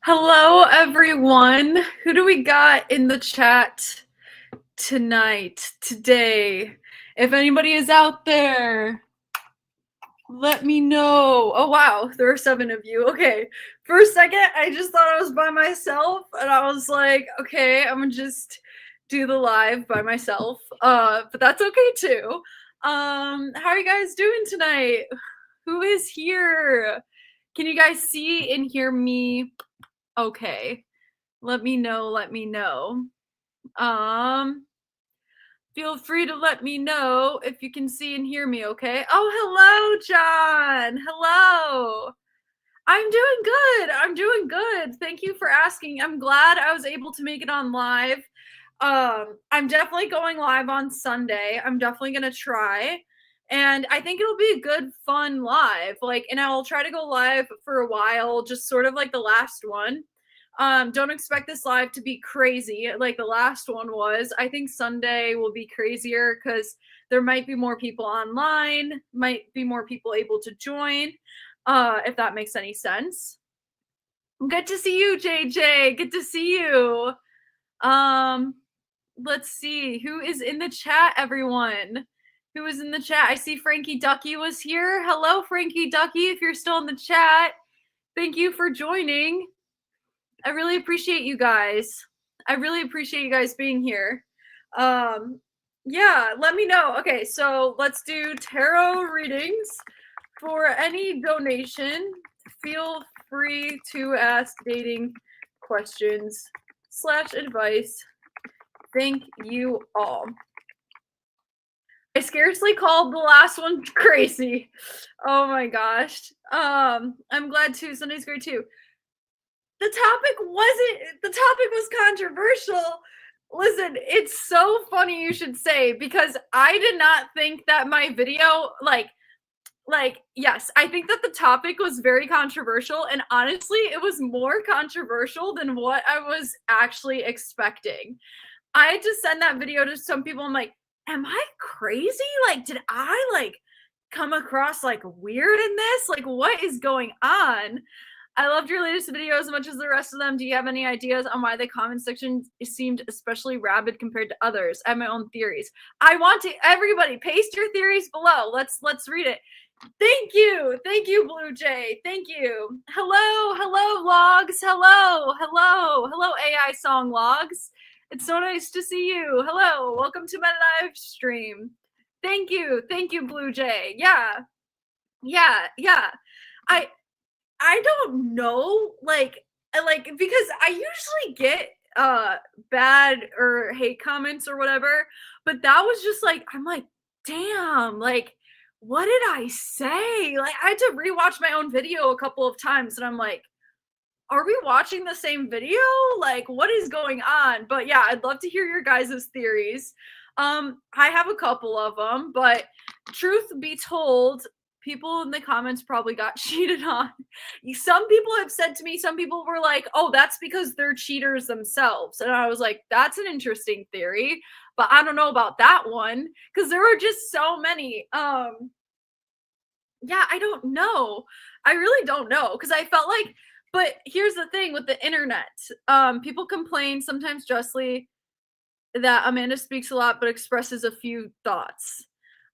Hello, everyone. Who do we got in the chat today? If anybody is out there, let me know. Oh, wow. There are 7 of you. Okay. For a second, I just thought I was by myself, and I was like, okay, I'm gonna just do the live by myself. But that's okay too. How are you guys doing tonight? Who is here? Can you guys see and hear me? Okay. Let me know. Feel free to let me know if you can see and hear me, okay? Oh, hello, John. Hello. I'm doing good. Thank you for asking. I'm glad I was able to make it on live. I'm definitely going live on Sunday. I'm definitely going to try. And I think it'll be a good, fun live. And I'll try to go live for a while, just sort of like the last one. Don't expect this live to be crazy like the last one was. I think Sunday will be crazier because there might be more people online, might be more people able to join, if that makes any sense. Good to see you, JJ. Good to see you. Let's see who is in the chat, everyone. Who is in the chat? I see Frankie Ducky was here. Hello, Frankie Ducky. If you're still in the chat, thank you for joining. I really appreciate you guys. I really appreciate you guys being here. Yeah, let me know. Okay, so let's do tarot readings. For any donation, feel free to ask dating questions / advice. Thank you all. I scarcely called the last one crazy. Oh my gosh. I'm glad too. Sunday's great too. The topic was controversial. Listen, it's so funny you should say, because I did not think that my video, yes, I think that the topic was very controversial, and honestly, it was more controversial than what I was actually expecting. I had to send that video to some people. I'm like, am I crazy? Did I come across weird in this? What is going on? I loved your latest video as much as the rest of them. Do you have any ideas on why the comment section seemed especially rabid compared to others? I have my own theories. I want to everybody paste your theories below. Let's read it. Thank you, Blue Jay. Thank you. Hello, logs. Hello, AI song logs. It's so nice to see you. Hello, welcome to my live stream. Thank you, Blue Jay. Yeah. I don't know, because I usually get bad or hate comments or whatever, but that was just I'm like, damn, what did I say? I had to rewatch my own video a couple of times, and I'm like, are we watching the same video? What is going on? But yeah, I'd love to hear your guys' theories. I have a couple of them, but truth be told, people in the comments probably got cheated on. Some people have said to me, some people were like, oh, that's because they're cheaters themselves. And I was like, that's an interesting theory, but I don't know about that one, because there were just so many. Yeah, I don't know. I really don't know, because I felt like, but here's the thing with the internet. People complain, sometimes justly, that Amanda speaks a lot but expresses a few thoughts.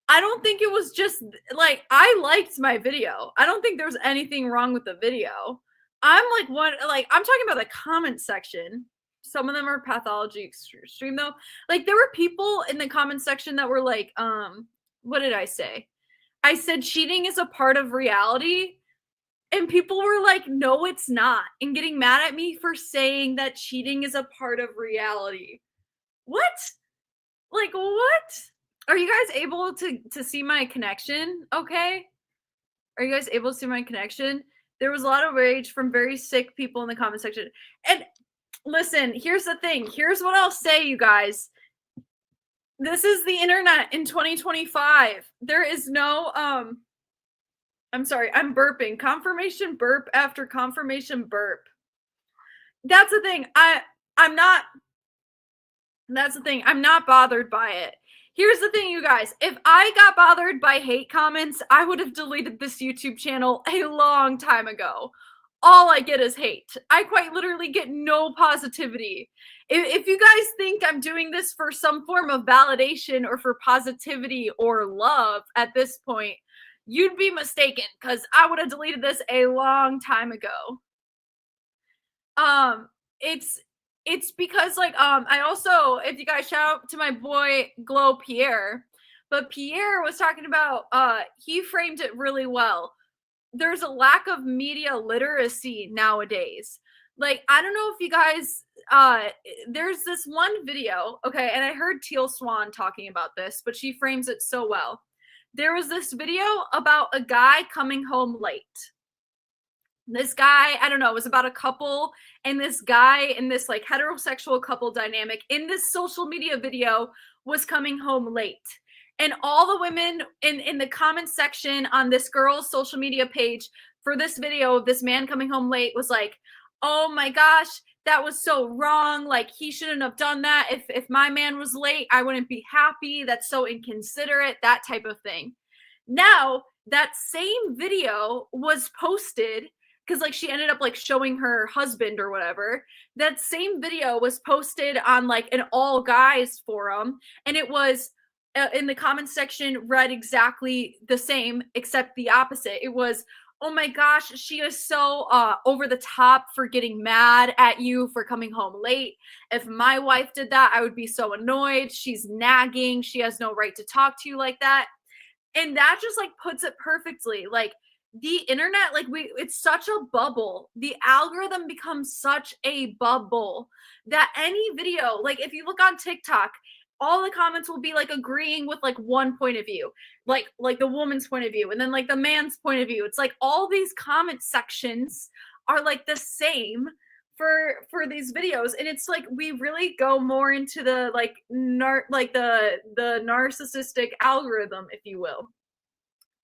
I don't think it was just I liked my video. I don't think there was anything wrong with the video. I'm talking about the comment section. Some of them are pathology extreme though. There were people in the comment section that were like, what did I say? I said cheating is a part of reality. And people were like, no, it's not. And getting mad at me for saying that cheating is a part of reality. What? What? Are you guys able to see my connection? Okay. Are you guys able to see my connection? There was a lot of rage from very sick people in the comment section. And listen, here's the thing. Here's what I'll say, you guys. This is the internet in 2025. There is no, I'm sorry, I'm burping. Confirmation burp after confirmation burp. That's the thing. That's the thing. I'm not bothered by it. Here's the thing, you guys. If I got bothered by hate comments, I would have deleted this YouTube channel a long time ago. all I get is hate. I quite literally get no positivity. If you guys think I'm doing this for some form of validation or for positivity or love at this point, you'd be mistaken, because I would have deleted this a long time ago. It's because like I also, if you guys, shout out to my boy Glow Pierre, but Pierre was talking about he framed it really well. There's a lack of media literacy nowadays. Like, I don't know if you guys there's this one video, okay, and I heard Teal Swan talking about this, but she frames it so well. There was this video about a guy coming home late. This guy, I don't know, it was about a couple, and this guy in this like heterosexual couple dynamic in this social media video was coming home late. And all the women in the comment section on this girl's social media page for this video of this man coming home late was like, oh my gosh, that was so wrong. Like, he shouldn't have done that. If my man was late, I wouldn't be happy. That's so inconsiderate, that type of thing. Now, that same video was posted, because like she ended up like showing her husband or whatever. That same video was posted on like an all guys forum, and it was in the comment section read exactly the same except the opposite. It was, oh my gosh, she is so over the top for getting mad at you for coming home late. If my wife did that, I would be so annoyed. She's nagging. She has no right to talk to you like that. And that just like puts it perfectly. Like, the internet, like it's such a bubble. The algorithm becomes such a bubble that any video, like if you look on TikTok, all the comments will be like agreeing with like one point of view, like the woman's point of view, and then like the man's point of view. It's like all these comment sections are like the same for these videos, and it's like we really go more into the like the narcissistic algorithm, if you will.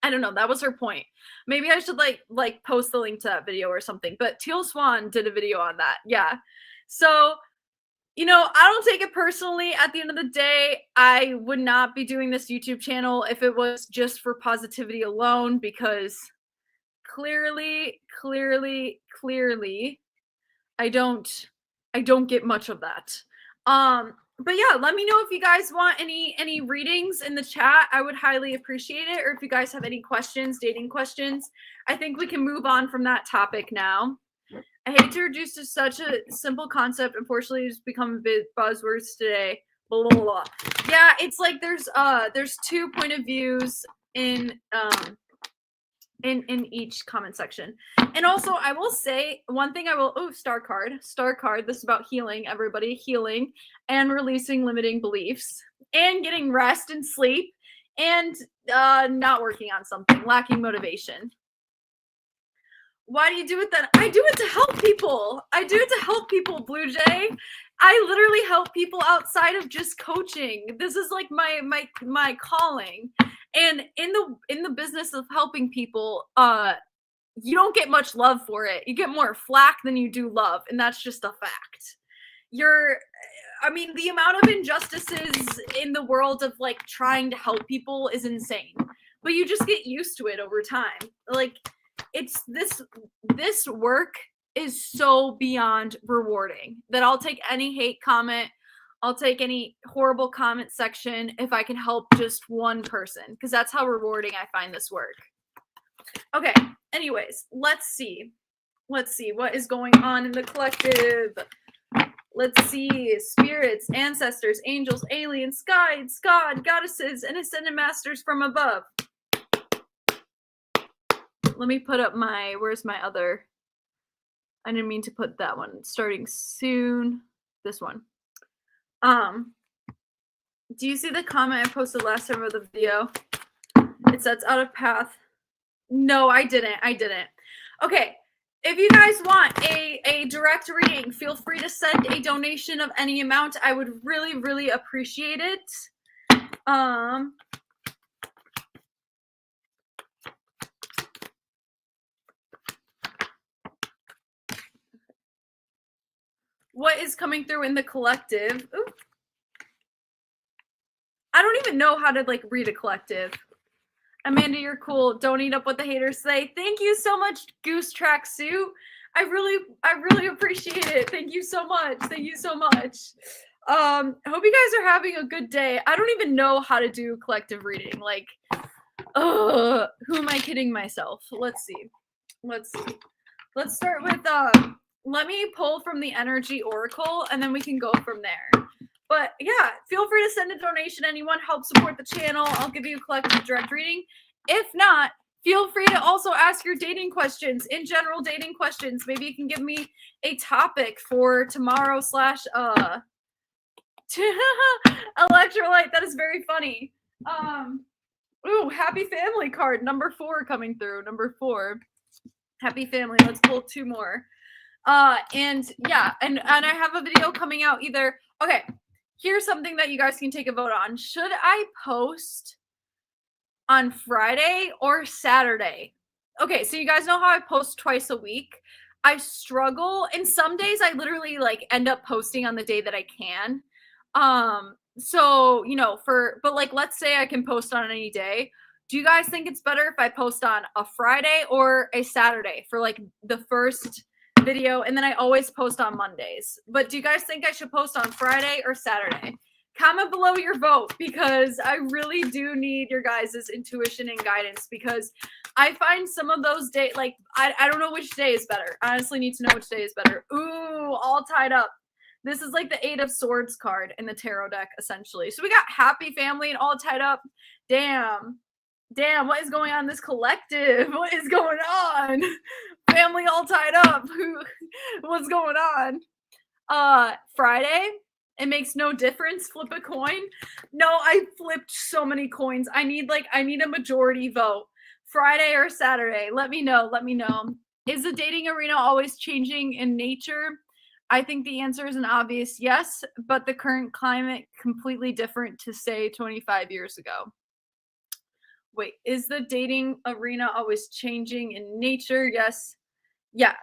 I don't know. That was her point. Maybe I should like post the link to that video or something. But Teal Swan did a video on that. Yeah. So, you know, I don't take it personally. At the end of the day, I would not be doing this YouTube channel if it was just for positivity alone, because clearly, I don't get much of that. But yeah, let me know if you guys want any readings in the chat. I would highly appreciate it. Or if you guys have any questions, dating questions. I think we can move on from that topic now. I hate to reduce to such a simple concept. Unfortunately, it's become a bit buzzwords today. Blah, blah, blah. Yeah, it's like there's 2 point of views in each comment section. And also, I will say one thing. Star card. This is about healing, everybody. Healing and releasing limiting beliefs and getting rest and sleep and not working on something, lacking motivation. Why do you do it then? I do it to help people. Blue Jay. I literally help people outside of just coaching. This is like my calling. And in the business of helping people, you don't get much love for it. You get more flack than you do love, and that's just a fact. The amount of injustices in the world of like trying to help people is insane. But you just get used to it over time. Like, it's this work is so beyond rewarding that I'll take any hate comment. I'll take any horrible comment section if I can help just one person, because that's how rewarding I find this work. Okay, anyways, let's see what is going on in the collective. Let's see. Spirits, ancestors, angels, aliens, guides, God, goddesses, and ascended masters from above. Let me put up where's my other? I didn't mean to put that one. Starting soon. This one. Do you see the comment I posted last time of the video? It says out of path. No, I didn't. Okay. If you guys want a direct reading, feel free to send a donation of any amount. I would really, really appreciate it. What is coming through in the collective? Ooh. I don't even know how to like read a collective. Amanda, you're cool. Don't eat up what the haters say. Thank you so much, Goose Tracksuit. I really appreciate it. Thank you so much. Thank you so much. I hope you guys are having a good day. I don't even know how to do collective reading. Like, who am I kidding myself? Let's see. Let's start with let me pull from the energy oracle and then we can go from there. But yeah, feel free to send a donation. Anyone help support the channel. I'll give you a collective direct reading. If not, feel free to also ask your dating questions, in general dating questions. Maybe you can give me a topic for tomorrow slash electrolyte. That is very funny. Ooh, happy family card. Number 4 coming through. Number 4. Happy family. Let's pull 2 more. And yeah, and I have a video coming out either. Okay, here's something that you guys can take a vote on. Should I post on Friday or Saturday? Okay, so you guys know how I post twice a week. I struggle, and some days I literally like end up posting on the day that I can. So, you know, but like, let's say I can post on any day. Do you guys think it's better if I post on a Friday or a Saturday for like the first video? And then I always post on Mondays. But do you guys think I should post on Friday or Saturday? Comment below your vote, because I really do need your guys' intuition and guidance, because I find some of those days, like, I don't know which day is better. I honestly need to know which day is better. Ooh, all tied up. This is like the 8 of Swords card in the tarot deck, essentially. So we got happy family and all tied up. Damn, what is going on in this collective? What is going on? Family all tied up. What's going on? Friday, it makes no difference. Flip a coin. No, I flipped so many coins. I need a majority vote. Friday or Saturday. Let me know. Is the dating arena always changing in nature? I think the answer is an obvious yes, but the current climate completely different to say 25 years ago. Wait, is the dating arena always changing in nature? Yes. Yeah.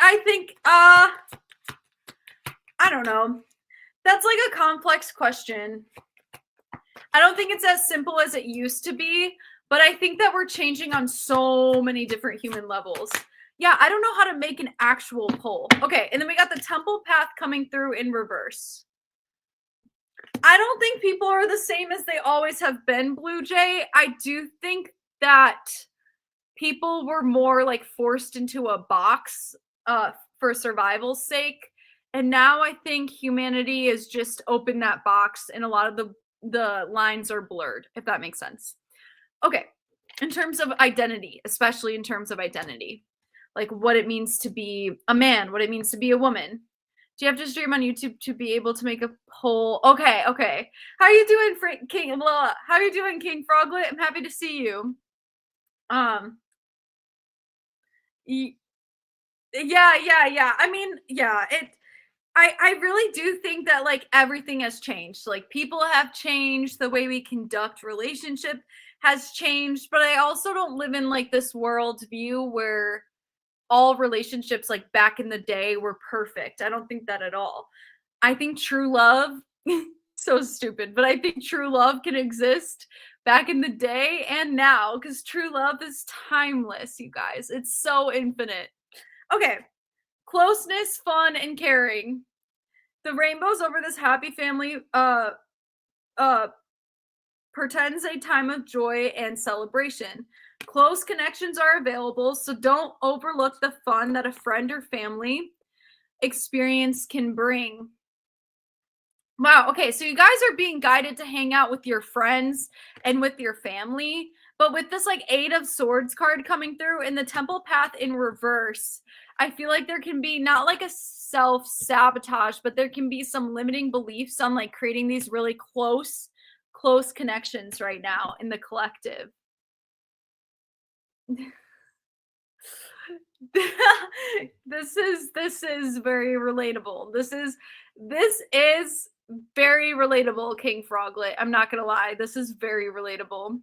I think, I don't know. That's like a complex question. I don't think it's as simple as it used to be, but I think that we're changing on so many different human levels. Yeah, I don't know how to make an actual poll. Okay, and then we got the temple path coming through in reverse. I don't think people are the same as they always have been, Blue Jay. I do think that people were more like forced into a box for survival's sake. And now I think humanity has just opened that box and a lot of the lines are blurred, if that makes sense. Okay, in terms of identity, especially in terms of identity, like what it means to be a man, what it means to be a woman. Do you have to stream on YouTube to be able to make a poll? Okay. How are you doing, King? How are you doing, King Froglet? I'm happy to see you. Yeah. I mean, yeah, I really do think that like everything has changed. Like people have changed, the way we conduct relationship has changed, but I also don't live in like this world view where all relationships like back in the day were perfect. I don't think that at all. I think true love, so stupid, but I think true love can exist back in the day and now, because true love is timeless, you guys. It's so infinite. Okay. Closeness, fun, and caring. The rainbows over this happy family portends a time of joy and celebration. Close connections are available, so don't overlook the fun that a friend or family experience can bring. Wow, okay, so you guys are being guided to hang out with your friends and with your family, but with this like 8 of Swords card coming through in the temple path in reverse, I feel like there can be not like a self-sabotage, but there can be some limiting beliefs on like creating these really close connections right now in the collective. This is very relatable. This is very relatable, King Froglet. I'm not gonna lie. This is very relatable.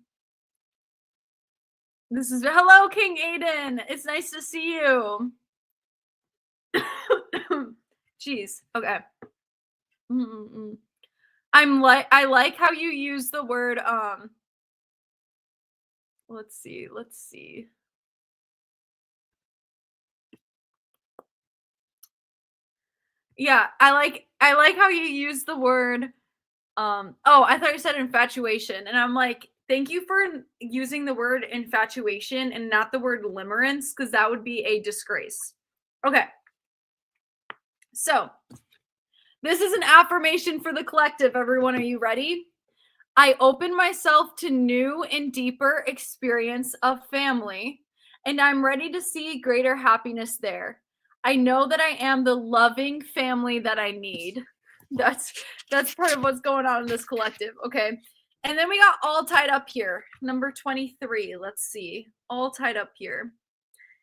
Hello, King Aiden. It's nice to see you. Jeez. Okay. I like how you use the word let's see. Yeah, I like how you use the word, oh, I thought you said infatuation, and I'm like, thank you for using the word infatuation and not the word limerence, because that would be a disgrace. Okay. So, this is an affirmation for the collective, everyone. Are you ready? I open myself to new and deeper experience of family, and I'm ready to see greater happiness there. I know that I am the loving family that I need. That's that's part of what's going on in this collective. Okay. And then we got all tied up here. Number 23. Let's see. All tied up here.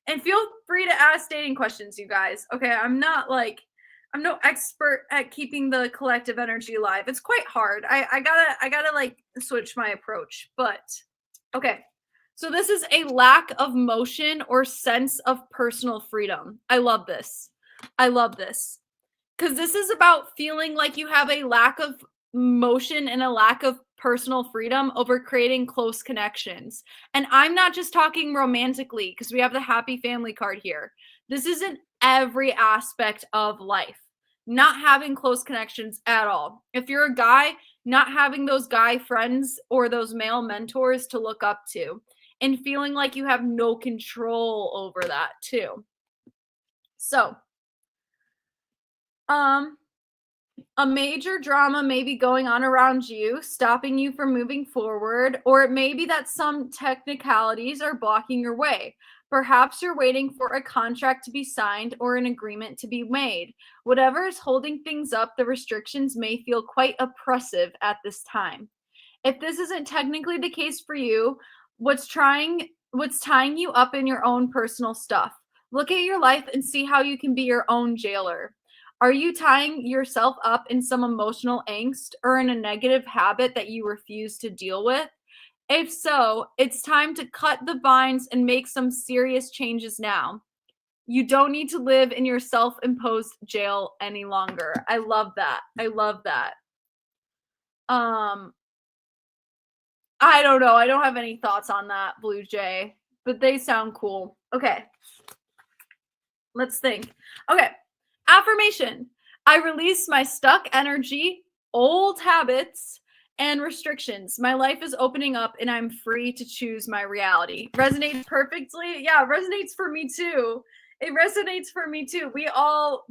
And feel free to ask dating questions, you guys. Okay, I'm no expert at keeping the collective energy alive. It's quite hard. I gotta like switch my approach. But okay. So this is a lack of motion or sense of personal freedom. I love this. I love this. Because this is about feeling like you have a lack of motion and a lack of personal freedom over creating close connections. And I'm not just talking romantically, because we have the happy family card here. This is in every aspect of life. Not having close connections at all. If you're a guy, not having those guy friends or those male mentors to look up to, and feeling like you have no control over that too. So, a major drama may be going on around you, stopping you from moving forward, or it may be that some technicalities are blocking your way. Perhaps you're waiting for a contract to be signed or an agreement to be made. Whatever is holding things up, the restrictions may feel quite oppressive at this time. If this isn't technically the case for you, what's tying you up in your own personal stuff? Look at your life and see how you can be your own jailer. Are you tying yourself up in some emotional angst or in a negative habit that you refuse to deal with? If so, it's time to cut the binds and make some serious changes now. You don't need to live in your self-imposed jail any longer. I love that. I love that. I don't know. I don't have any thoughts on that, Blue Jay, but they sound cool. Okay. Let's think. Okay. Affirmation. I release my stuck energy, old habits, and restrictions. My life is opening up and I'm free to choose my reality. Resonates perfectly. Yeah, resonates for me too. It resonates for me too. We all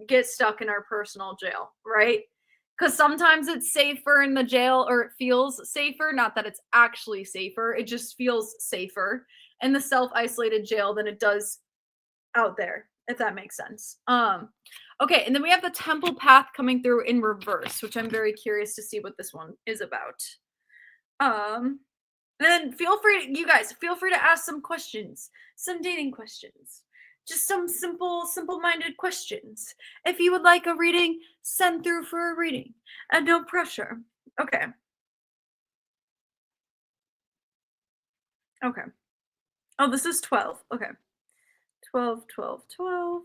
get stuck in our personal jail, right? Because sometimes it's safer in the jail, or it feels safer. Not that it's actually safer. It just feels safer in the self-isolated jail than it does out there, if that makes sense. Okay, and then we have the temple path coming through in reverse, which I'm very curious to see what this one is about. And then you guys feel free to ask some questions, some dating questions. Just some simple-minded questions. If you would like a reading, send through for a reading. And no pressure. Okay. Okay. Oh, this is 12. Okay. 12, 12, 12.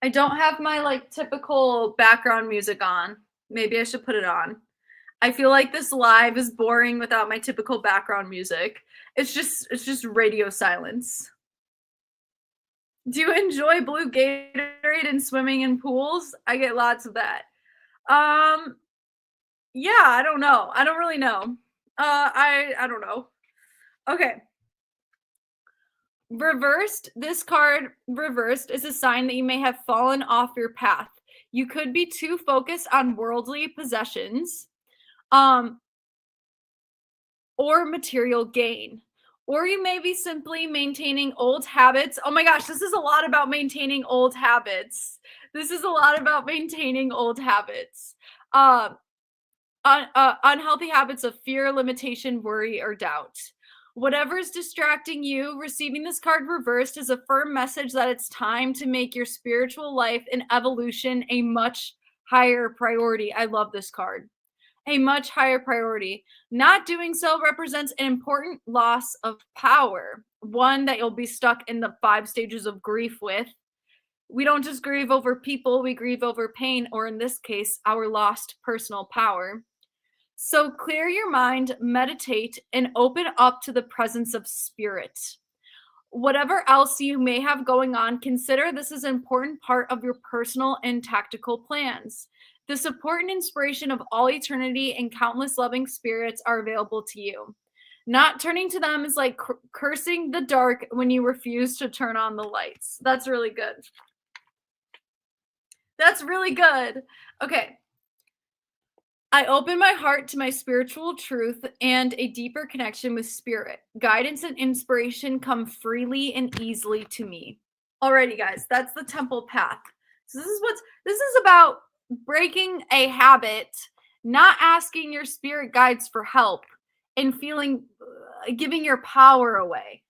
I don't have my like typical background music on. Maybe I should put it on. I feel like this live is boring without my typical background music. It's just radio silence. Do you enjoy blue Gatorade and swimming in pools? I get lots of that. Yeah, I don't know. I don't really know. I don't know. Okay. Reversed, this card reversed is a sign that you may have fallen off your path. You could be too focused on worldly possessions, or material gain. Or you may be simply maintaining old habits. Oh my gosh, this is a lot about maintaining old habits. This is a lot about maintaining old habits. Unhealthy habits of fear, limitation, worry, or doubt. Whatever is distracting you, receiving this card reversed is a firm message that it's time to make your spiritual life and evolution a much higher priority. I love this card. A much higher priority. Not doing so represents an important loss of power, one that you'll be stuck in the 5 stages of grief with. We don't just grieve over people, we grieve over pain, or in this case, our lost personal power. So clear your mind, meditate, and open up to the presence of spirit. Whatever else you may have going on, consider this is an important part of your personal and tactical plans. The support and inspiration of all eternity and countless loving spirits are available to you. Not turning to them is like cursing the dark when you refuse to turn on the lights. That's really good. That's really good. Okay. I open my heart to my spiritual truth and a deeper connection with spirit. Guidance and inspiration come freely and easily to me. Alrighty, guys, that's the temple path. So this is about breaking a habit, not asking your spirit guides for help, and giving your power away.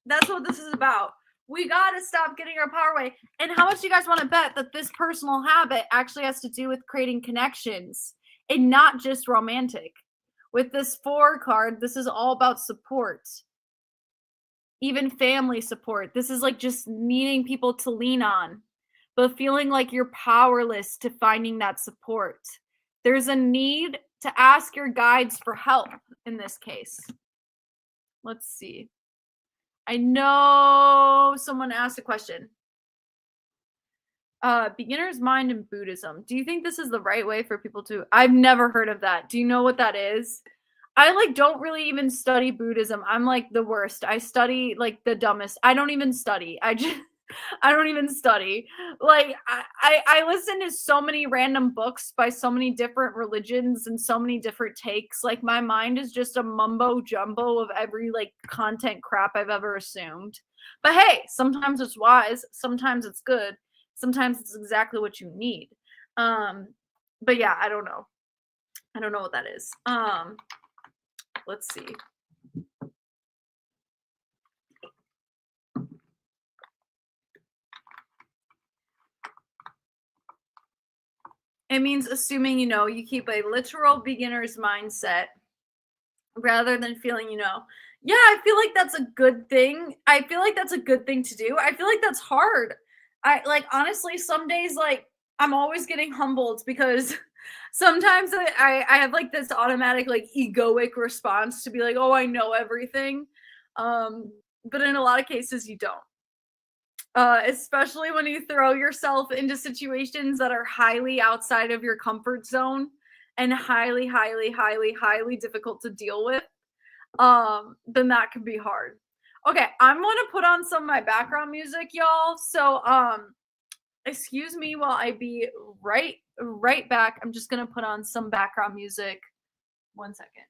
That's what this is about. We got to stop getting our power away. And how much do you guys want to bet that this personal habit actually has to do with creating connections and not just romantic? With this 4 card, this is all about support. Even family support. This is like just needing people to lean on, but feeling like you're powerless to finding that support. There's a need to ask your guides for help in this case. Let's see. I know someone asked a question. Beginner's mind in Buddhism. Do you think this is the right way for people to? I've never heard of that. Do you know what that is? I don't really even study Buddhism. I'm like the worst. I study like the dumbest. I don't even study. I don't even study. Like I listen to so many random books by so many different religions and so many different takes. Like my mind is just a mumbo jumbo of every like content crap I've ever assumed. But hey, sometimes it's wise, sometimes it's good, sometimes it's exactly what you need. But yeah, I don't know. I don't know what that is. Let's see. It means assuming, you keep a literal beginner's mindset rather than feeling, yeah, I feel like that's a good thing. I feel like that's a good thing to do. I feel like that's hard. Honestly, some days, I'm always getting humbled because sometimes I have like this automatic, like egoic response to be like, oh, I know everything. But in a lot of cases you don't. Especially when you throw yourself into situations that are highly outside of your comfort zone and highly, highly, highly, highly difficult to deal with, then that can be hard. Okay, I'm gonna put on some of my background music, y'all. So, excuse me while I be right back. I'm just gonna put on some background music. 1 second.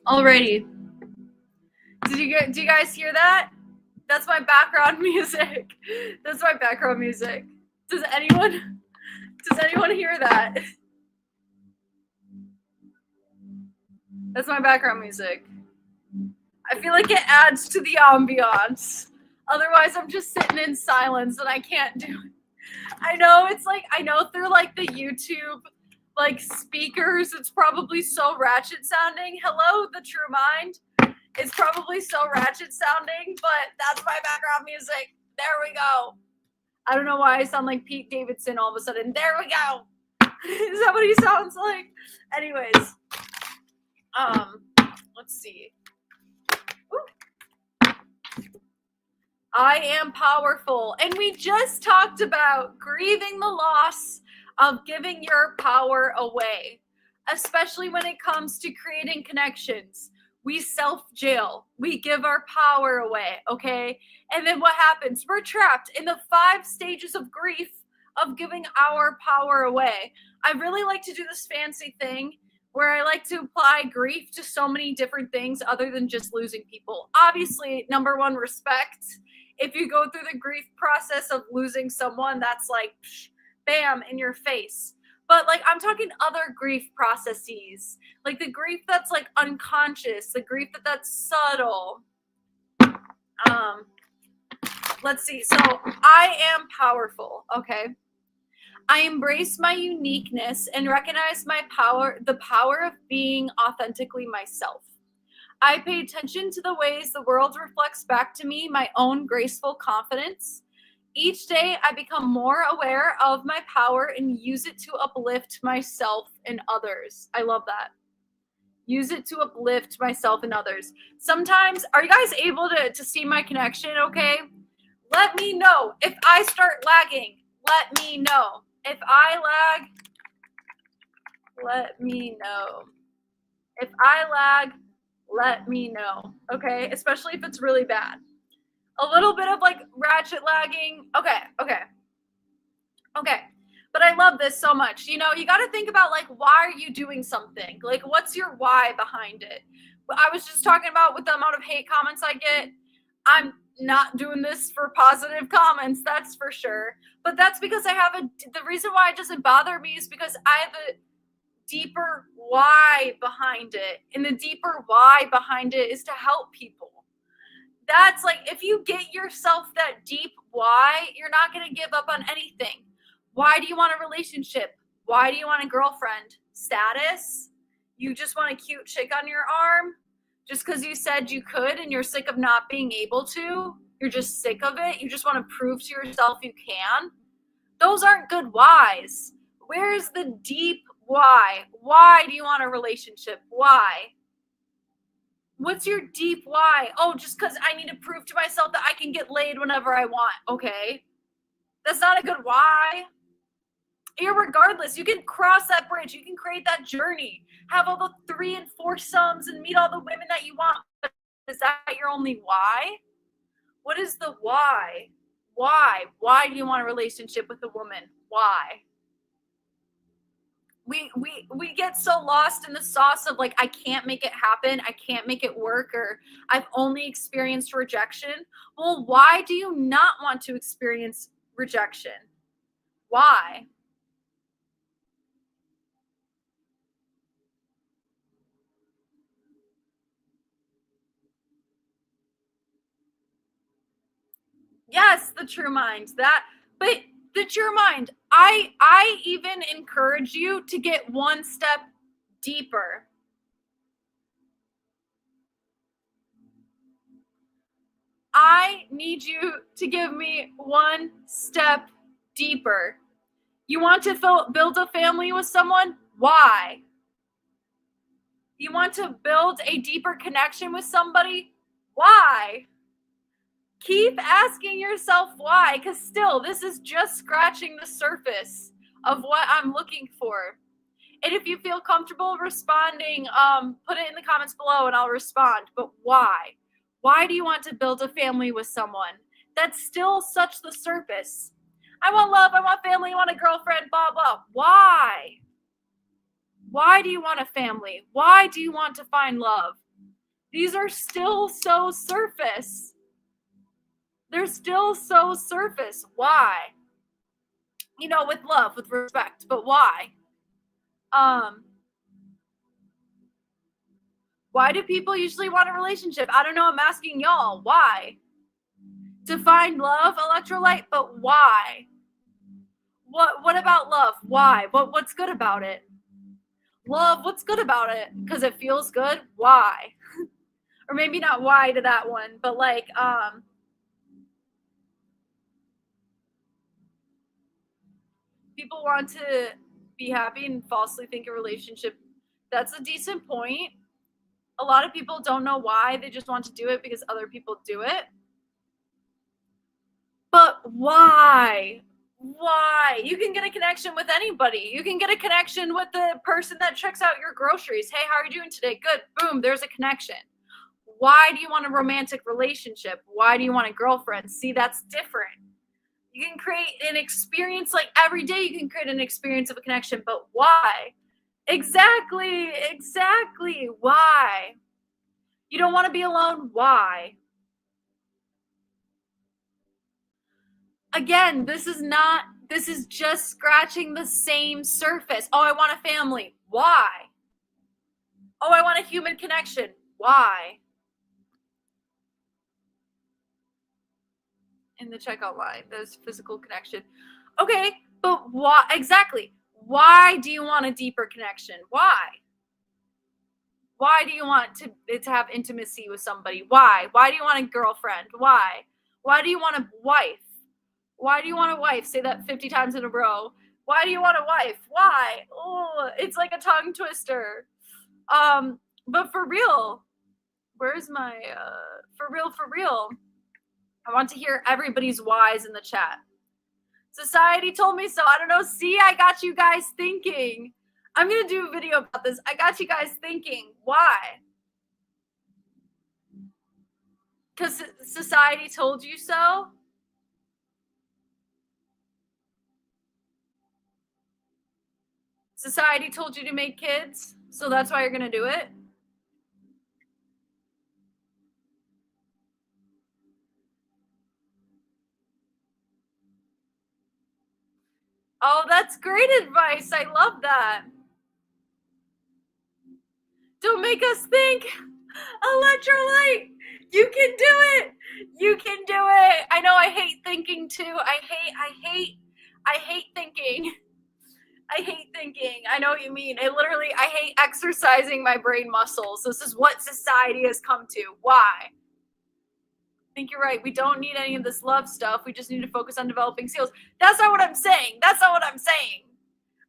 Alrighty. Do you guys hear that? That's my background music. That's my background music. Does anyone hear that? That's my background music. I feel like it adds to the ambiance. Otherwise, I'm just sitting in silence and I can't do it. I know it's like, I know through like the YouTube like speakers, it's probably so ratchet sounding. Hello, the true mind. It's probably so ratchet sounding, but that's my background music. There we go. I don't know why I sound like Pete Davidson all of a sudden. There we go. Is that what he sounds like? Anyways, let's see. Ooh. I am powerful. And we just talked about grieving the loss of giving your power away, especially when it comes to creating connections. We self-jail. We give our power away, okay? And then what happens? We're trapped in the 5 stages of grief of giving our power away. I really like to do this fancy thing where I like to apply grief to so many different things other than just losing people. Obviously, number 1, respect. If you go through the grief process of losing someone, that's like, bam, in your face. But like, I'm talking other grief processes, like the grief that's like unconscious, the grief that's subtle. Let's see. So I am powerful. Okay. I embrace my uniqueness and recognize my power, the power of being authentically myself. I pay attention to the ways the world reflects back to me my own graceful confidence. Each day, I become more aware of my power and use it to uplift myself and others. I love that. Use it to uplift myself and others. Sometimes, are you guys able to see my connection okay? Let me know. If I start lagging, let me know. If I lag, let me know. If I lag, let me know. Okay? Especially if it's really bad. A little bit of like ratchet lagging. Okay. But I love this so much. You know, you got to think about like, why are you doing something? Like, what's your why behind it? I was just talking about with the amount of hate comments I get. I'm not doing this for positive comments, that's for sure. But that's because I have the reason why it doesn't bother me is because I have a deeper why behind it. And the deeper why behind it is to help people. That's like, if you get yourself that deep why, you're not going to give up on anything. Why do you want a relationship? Why do you want a girlfriend? Status? You just want a cute chick on your arm? Just because you said you could and you're sick of not being able to? You're just sick of it? You just want to prove to yourself you can? Those aren't good whys. Where's the deep why? Why do you want a relationship? Why? What's your deep why? Oh, just because I need to prove to myself that I can get laid whenever I want. Okay. That's not a good why. Irregardless, you can cross that bridge. You can create that journey. Have all the 3 and 4 sums and meet all the women that you want. But is that your only why? What is the why? Why? Why do you want a relationship with a woman? Why? We get so lost in the sauce of like, I can't make it happen. I can't make it work, or I've only experienced rejection. Well, why do you not want to experience rejection? Why? Yes, the true mind. But the true mind, I even encourage you to get one step deeper. I need you to give me one step deeper. You want to build a family with someone? Why? You want to build a deeper connection with somebody? Why? Keep asking yourself why, because still, this is just scratching the surface of what I'm looking for. And if you feel comfortable responding, put it in the comments below and I'll respond. But why? Why do you want to build a family with someone? That's still such the surface. I want love, I want family, I want a girlfriend, blah, blah. Why? Why do you want a family? Why do you want to find love? These are still so surface. They're still so surface. Why? You know, with love, with respect, but why? Why do people usually want a relationship? I don't know. I'm asking y'all. Why? To find love, electrolyte, but why? What about love? Why? What's good about it? Love, what's good about it? Because it feels good? Why? Or maybe not why to that one, but like, people want to be happy and falsely think a relationship. That's a decent point. A lot of people don't know why. They just want to do it because other people do it. But why? Why? You can get a connection with anybody. You can get a connection with the person that checks out your groceries. Hey, how are you doing today? Good. Boom, there's a connection. Why do you want a romantic relationship? Why do you want a girlfriend? See, that's different. You can create an experience, like every day you can create an experience of a connection, but why? Exactly. Why? You don't want to be alone. Why? Again, this is just scratching the same surface. Oh, I want a family. Why? Oh, I want a human connection. Why? In the checkout line, there's physical connection. Okay, but why exactly? Why do you want a deeper connection? Why? Why do you want to have intimacy with somebody? Why? Why do you want a girlfriend? Why? Why do you want a wife? Why do you want a wife? Say that 50 times in a row. Why do you want a wife? Why? Oh, it's like a tongue twister. But for real, where's my for real? I want to hear everybody's whys in the chat. Society told me so. I don't know. See, I got you guys thinking. I'm going to do a video about this. I got you guys thinking. Why? Because society told you so? Society told you to make kids, so that's why you're going to do it? Oh, that's great advice. I love that. Don't make us think. Electrolyte, you can do it. You can do it. I know I hate thinking too. I hate thinking. I hate thinking. I know what you mean. I hate exercising my brain muscles. This is what society has come to. Why? I think you're right. We don't need any of this love stuff. We just need to focus on developing skills. That's not what I'm saying.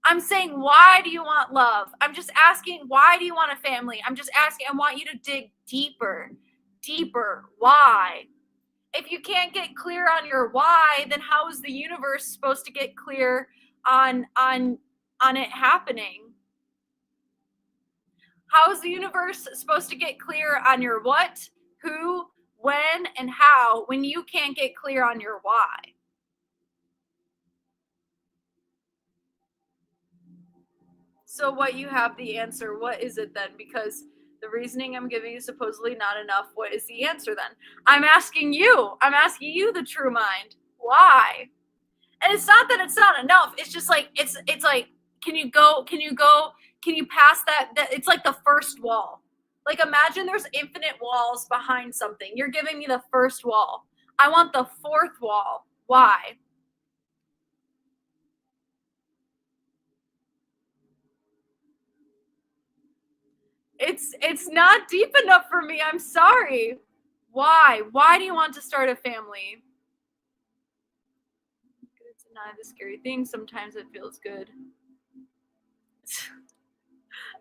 I'm saying, why do you want love? I'm just asking, why do you want a family? I'm just asking, I want you to dig deeper. Why? If you can't get clear on your why, then how is the universe supposed to get clear on it happening? How is the universe supposed to get clear on your what, who, when, and how when you can't get clear on your why? So what, you have the answer. What is it then? Because the reasoning I'm giving you is supposedly not enough. What is the answer then? I'm asking you, the true mind. Why? And it's not that it's not enough. It's just like, it's like, can you pass that? It's like the first wall. Like, imagine there's infinite walls behind something. You're giving me the first wall. I want the fourth wall. Why? It's not deep enough for me. I'm sorry. Why? Why do you want to start a family? Deny the scary thing. Sometimes it feels good.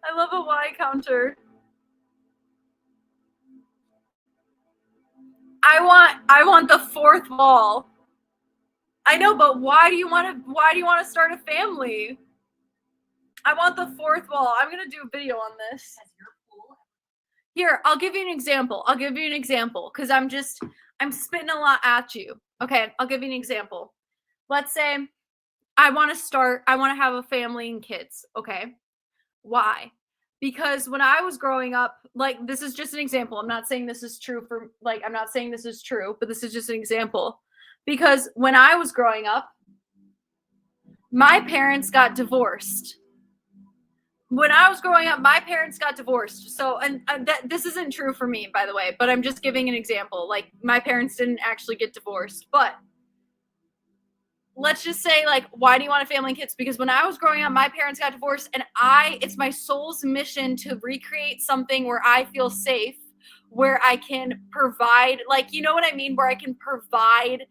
I love a why counter. I want the fourth wall. I know, but why do you want to start a family? I want the fourth wall. I'm gonna do a video on this. Here, I'll give you an example. Because I'm spitting a lot at you. Okay, I'll give you an example. Let's say I want to have a family and kids. Okay. Why? Because when I was growing up, like, this is just an example. I'm not saying this is true, but this is just an example. Because when I was growing up, my parents got divorced. when I was growing up, my parents got divorced. So, and this isn't true for me, by the way, but I'm just giving an example. Like, my parents didn't actually get divorced, but let's just say, like, why do you want a family and kids? Because when I was growing up, my parents got divorced, and it's my soul's mission to recreate something where I feel safe, where I can provide, like, you know what I mean? Where I can provide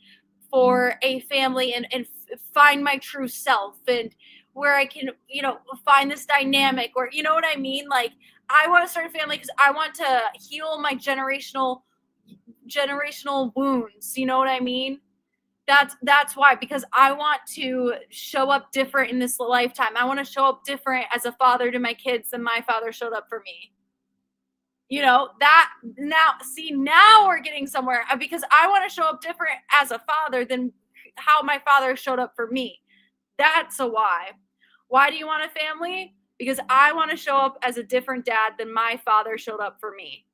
for a family and find my true self, and where I can, find this dynamic, or, you know what I mean? Like, I want to start a family because I want to heal my generational wounds. You know what I mean? That's why, because I want to show up different in this lifetime. I want to show up different as a father to my kids than my father showed up for me. That now we're getting somewhere, because I want to show up different as a father than how my father showed up for me. That's a why. Why do you want a family? Because I want to show up as a different dad than my father showed up for me.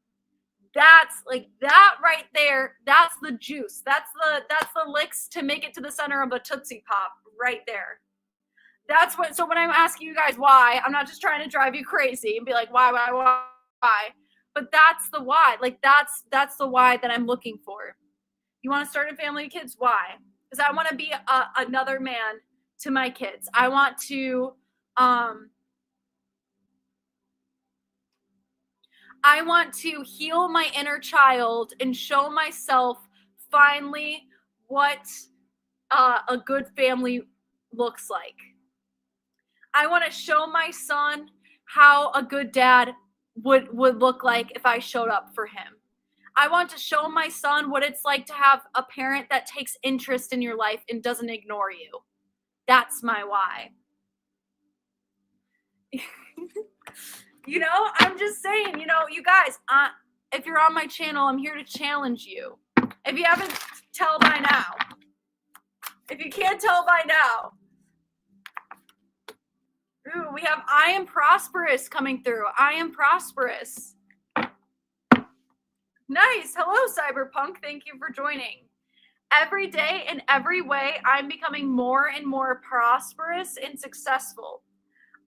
That's like that right there. That's the juice. That's the licks to make it to the center of a Tootsie Pop right there. So when I'm asking you guys why, I'm not just trying to drive you crazy and be like, why? But that's the why. Like, that's the why that I'm looking for. You want to start a family of kids? Why? Because I want to be another man to my kids. I want to heal my inner child and show myself finally what a good family looks like. I want to show my son how a good dad would look like if I showed up for him. I want to show my son what it's like to have a parent that takes interest in your life and doesn't ignore you. That's my why. I'm just saying, you guys, if you're on my channel, I'm here to challenge you. If you haven't tell by now, if you can't tell by now, ooh, we have I am prosperous coming through. I am prosperous. Nice. Hello, Cyberpunk. Thank you for joining. Every day, in every way, I'm becoming more and more prosperous and successful.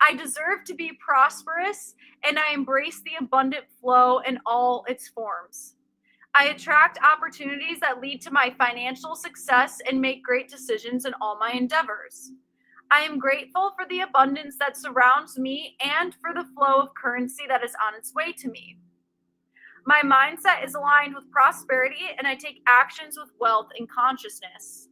I deserve to be prosperous, and I embrace the abundant flow in all its forms. I attract opportunities that lead to my financial success and make great decisions in all my endeavors. I am grateful for the abundance that surrounds me and for the flow of currency that is on its way to me. My mindset is aligned with prosperity, and I take actions with wealth and consciousness.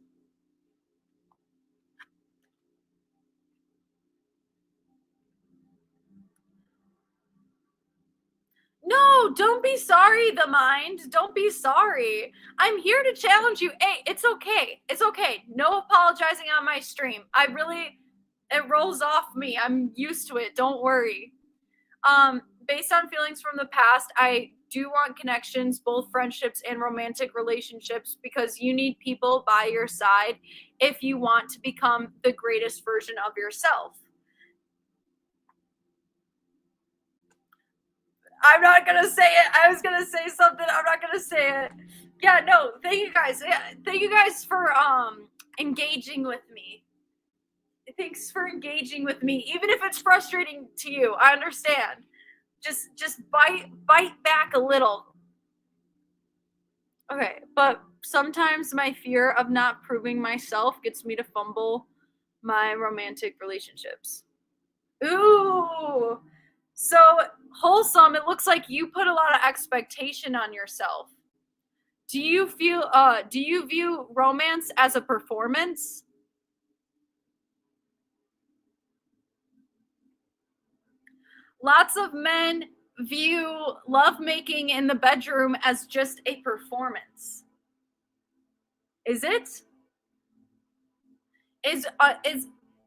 No, don't be sorry, the mind. Don't be sorry. I'm here to challenge you. Hey, it's okay. It's okay. No apologizing on my stream. It rolls off me. I'm used to it. Don't worry. Based on feelings from the past, I do want connections, both friendships and romantic relationships, because you need people by your side if you want to become the greatest version of yourself. I'm not going to say it. I was going to say something. I'm not going to say it. Yeah, no, thank you guys. Yeah, thank you guys for engaging with me. Thanks for engaging with me. Even if it's frustrating to you, I understand. Just bite back a little. Okay, but sometimes my fear of not proving myself gets me to fumble my romantic relationships. Ooh. So, wholesome, it looks like you put a lot of expectation on yourself. Do you view romance as a performance? Lots of men view lovemaking in the bedroom as just a performance. Is it?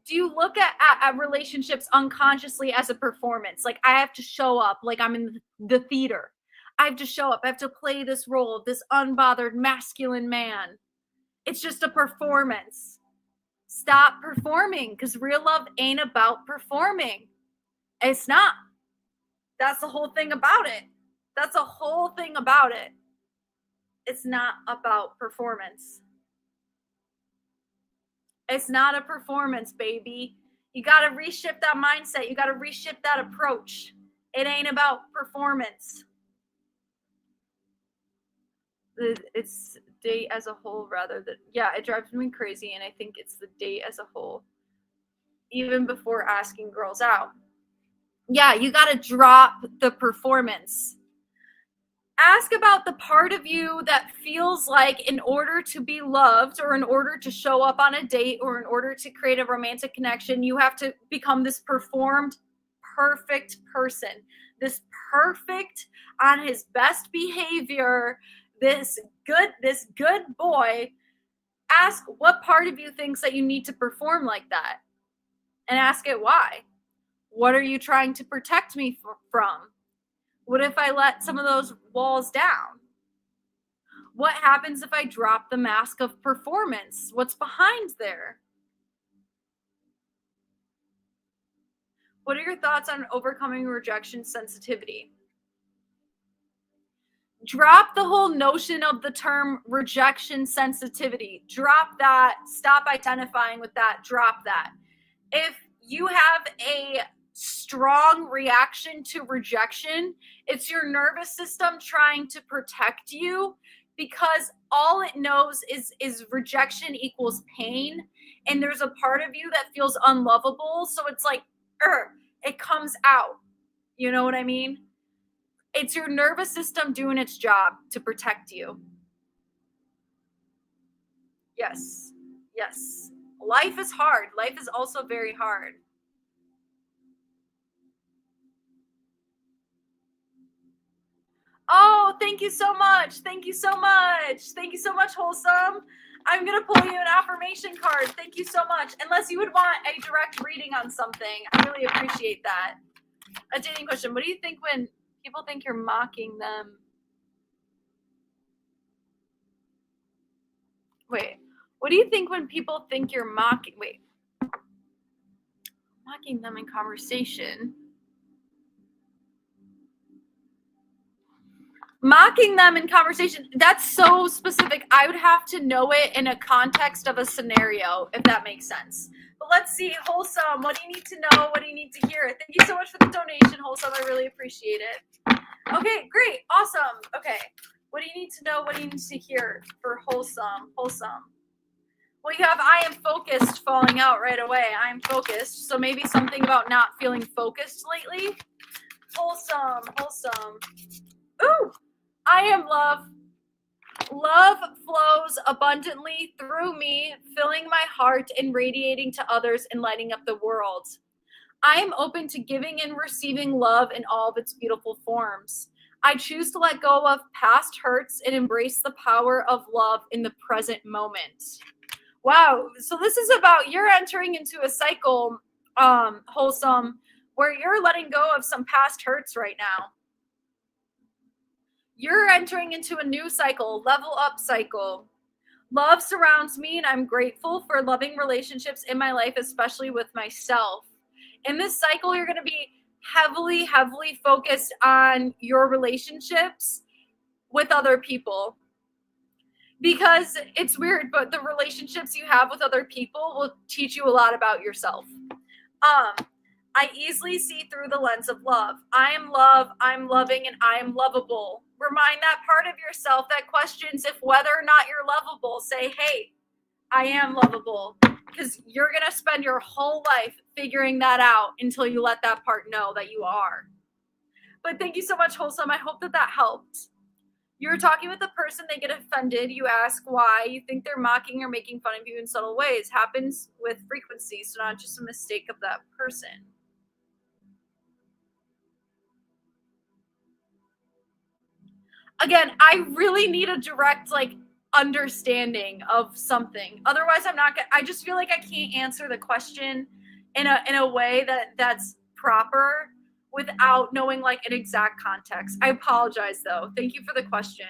Do you look at relationships unconsciously as a performance? Like, I have to show up like I'm in the theater. I have to show up. I have to play this role of this unbothered masculine man. It's just a performance. Stop performing, because real love ain't about performing. It's not. That's the whole thing about it. That's the whole thing about it. It's not about performance. It's not a performance, baby. You got to reshift that mindset. You got to reshift that approach. It ain't about performance. It's date as a whole rather than, yeah, it drives me crazy. And I think it's the date as a whole, even before asking girls out. Yeah, you got to drop the performance. Ask about the part of you that feels like in order to be loved or in order to show up on a date or in order to create a romantic connection, you have to become this performed, perfect person, this perfect on his best behavior, this good boy. Ask what part of you thinks that you need to perform like that, and ask it why. What are you trying to protect me from? What if I let some of those walls down? What happens if I drop the mask of performance? What's behind there? What are your thoughts on overcoming rejection sensitivity? Drop the whole notion of the term rejection sensitivity. Drop that. Stop identifying with that. Drop that. If you have a strong reaction to rejection, it's your nervous system trying to protect you, because all it knows is rejection equals pain, and there's a part of you that feels unlovable, so it's like it comes out. You know what I mean? It's your nervous system doing its job to protect you. Yes. Life is hard. Life is also very hard. Oh, thank you so much. Thank you so much, Wholesome. I'm going to pull you an affirmation card. Thank you so much. Unless you would want a direct reading on something. I really appreciate that. A dating question. What do you think when people think you're mocking them? Wait. What do you think when people think you're mocking them in conversation? Mocking them in conversation, that's so specific. I would have to know it in a context of a scenario, if that makes sense. But let's see, Wholesome, what do you need to know? What do you need to hear? Thank you so much for the donation, Wholesome. I really appreciate it. Okay, great. Awesome. Okay. What do you need to know? What do you need to hear for Wholesome? Well, you have I am focused falling out right away. I am focused. So maybe something about not feeling focused lately. Wholesome. Ooh. I am love. Love flows abundantly through me, filling my heart and radiating to others and lighting up the world. I am open to giving and receiving love in all of its beautiful forms. I choose to let go of past hurts and embrace the power of love in the present moment. Wow. So this is about, you're entering into a cycle, Wholesome, where you're letting go of some past hurts right now. You're entering into a new cycle, level up cycle. Love surrounds me, and I'm grateful for loving relationships in my life, especially with myself. In this cycle, you're going to be heavily focused on your relationships with other people. Because it's weird, but the relationships you have with other people will teach you a lot about yourself. I easily see through the lens of love. I am love, I'm loving, and I am lovable. Remind that part of yourself that questions if whether or not you're lovable. Say, hey, I am lovable. Because you're going to spend your whole life figuring that out until you let that part know that you are. But thank you so much, Wholesome. I hope that helped. You're talking with a person, they get offended. You ask why. You think they're mocking or making fun of you in subtle ways. Happens with frequency, so not just a mistake of that person. Again, I really need a direct, understanding of something. Otherwise, I just feel like I can't answer the question in a way that's proper without knowing an exact context. I apologize though. Thank you for the question.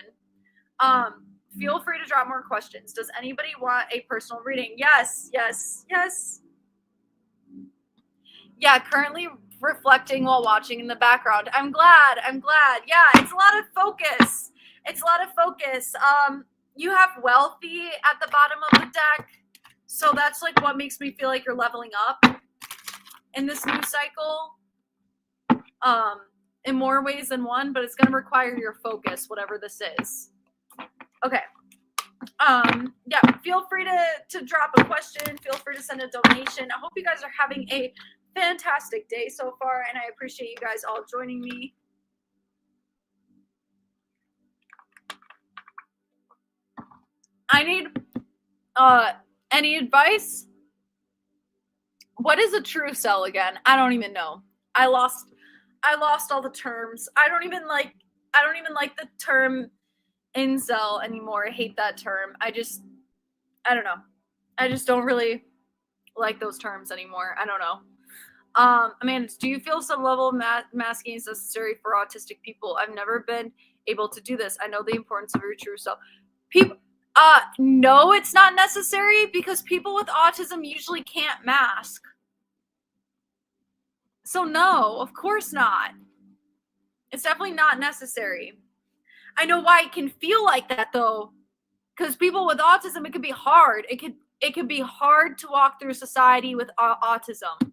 Feel free to drop more questions. Does anybody want a personal reading? Yes. Yeah, currently reflecting while watching in the background. I'm glad. Yeah, it's a lot of focus. You have wealthy at the bottom of the deck. So that's what makes me feel like you're leveling up. in this new cycle, in more ways than one, but it's going to require your focus, whatever this is. Okay. Yeah, feel free to drop a question. Feel free to send a donation. I hope you guys are having a fantastic day so far, and I appreciate you guys all joining me. I need any advice? What is a true cell again? I don't even know. I lost all the terms. I don't even like the term incel anymore. I hate that term. I don't know. I just don't really like those terms anymore. I don't know. Amanda, do you feel some level of masking is necessary for autistic people? I've never been able to do this. I know the importance of your true self. People, no, it's not necessary because people with autism usually can't mask. So no, of course not. It's definitely not necessary. I know why it can feel like that though, because people with autism, it could be hard. It could be hard to walk through society with autism.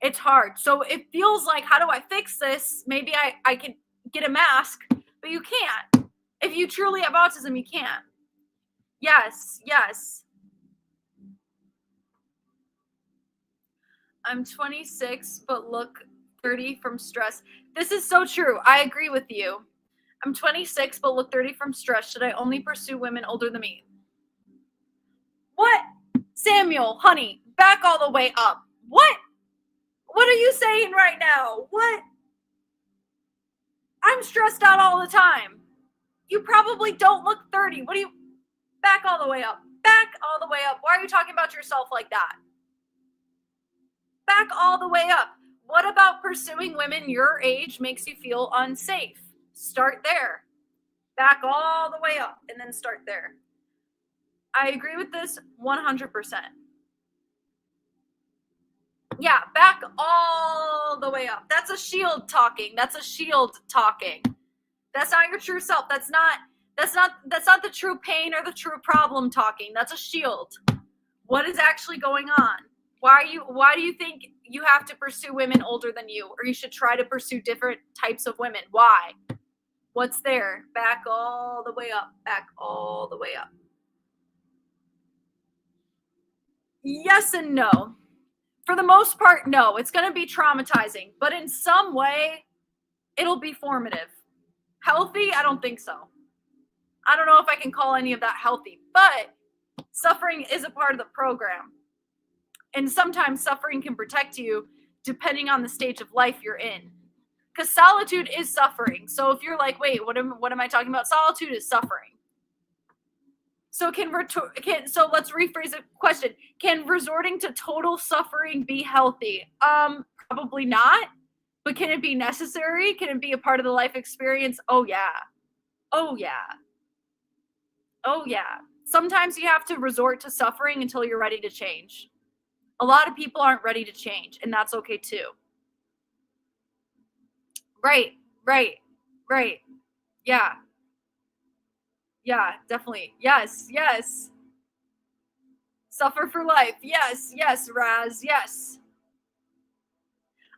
It's hard. So it feels like, how do I fix this? Maybe I can get a mask, but you can't. If you truly have autism, you can't. Yes. I'm 26, but look 30 from stress. This is so true. I agree with you. I'm 26, but look 30 from stress. Should I only pursue women older than me? What? Samuel, honey, back all the way up. What? What are you saying right now? What? I'm stressed out all the time. You probably don't look 30. What do you... Back all the way up. Back all the way up. Why are you talking about yourself like that? Back all the way up. What about pursuing women your age makes you feel unsafe? Start there. Back all the way up and then start there. I agree with this 100%. Yeah, back all the way up. That's a shield talking. That's a shield talking. That's not your true self. That's not the true pain or the true problem talking. That's a shield. What is actually going on? Why do you think you have to pursue women older than you, or you should try to pursue different types of women? Why? What's there? Back all the way up. Back all the way up. Yes and no. For the most part, no. It's going to be traumatizing, but in some way, it'll be formative. Healthy? I don't think so. I don't know if I can call any of that healthy, but suffering is a part of the program. And sometimes suffering can protect you depending on the stage of life you're in. Because solitude is suffering. So if you're like, wait, what am I talking about? Solitude is suffering. So so let's rephrase the question. Can resorting to total suffering be healthy? Probably not. But can it be necessary? Can it be a part of the life experience? Oh yeah. Oh yeah. Oh yeah. Sometimes you have to resort to suffering until you're ready to change. A lot of people aren't ready to change, and that's okay too. Right. Yeah, definitely. Yes. Suffer for life. Yes, Raz. Yes.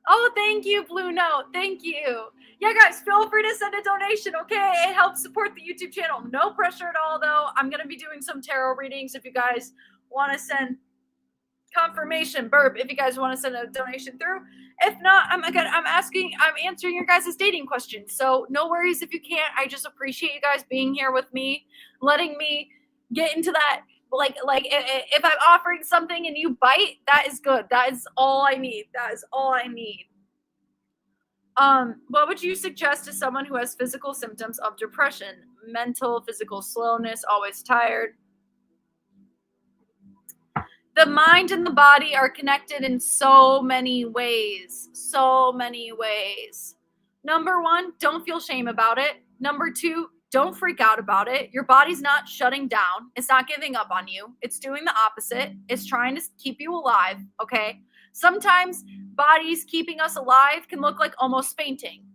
Oh, thank you, Blue Note. Thank you. Yeah, guys, feel free to send a donation, okay? It helps support the YouTube channel. No pressure at all, though. I'm going to be doing some tarot readings if you guys want to send confirmation burp if you guys want to send a donation through. If not, I'm answering your guys' dating questions. So no worries if you can't. I just appreciate you guys being here with me, letting me get into that. Like if I'm offering something and you bite, that is good. That is all I need. What would you suggest to someone who has physical symptoms of depression? Mental, physical slowness, always tired. The mind and the body are connected in so many ways. Number one, don't feel shame about it. Number two, don't freak out about it. Your body's not shutting down. It's not giving up on you. It's doing the opposite. It's trying to keep you alive, okay? Sometimes bodies keeping us alive can look like almost fainting.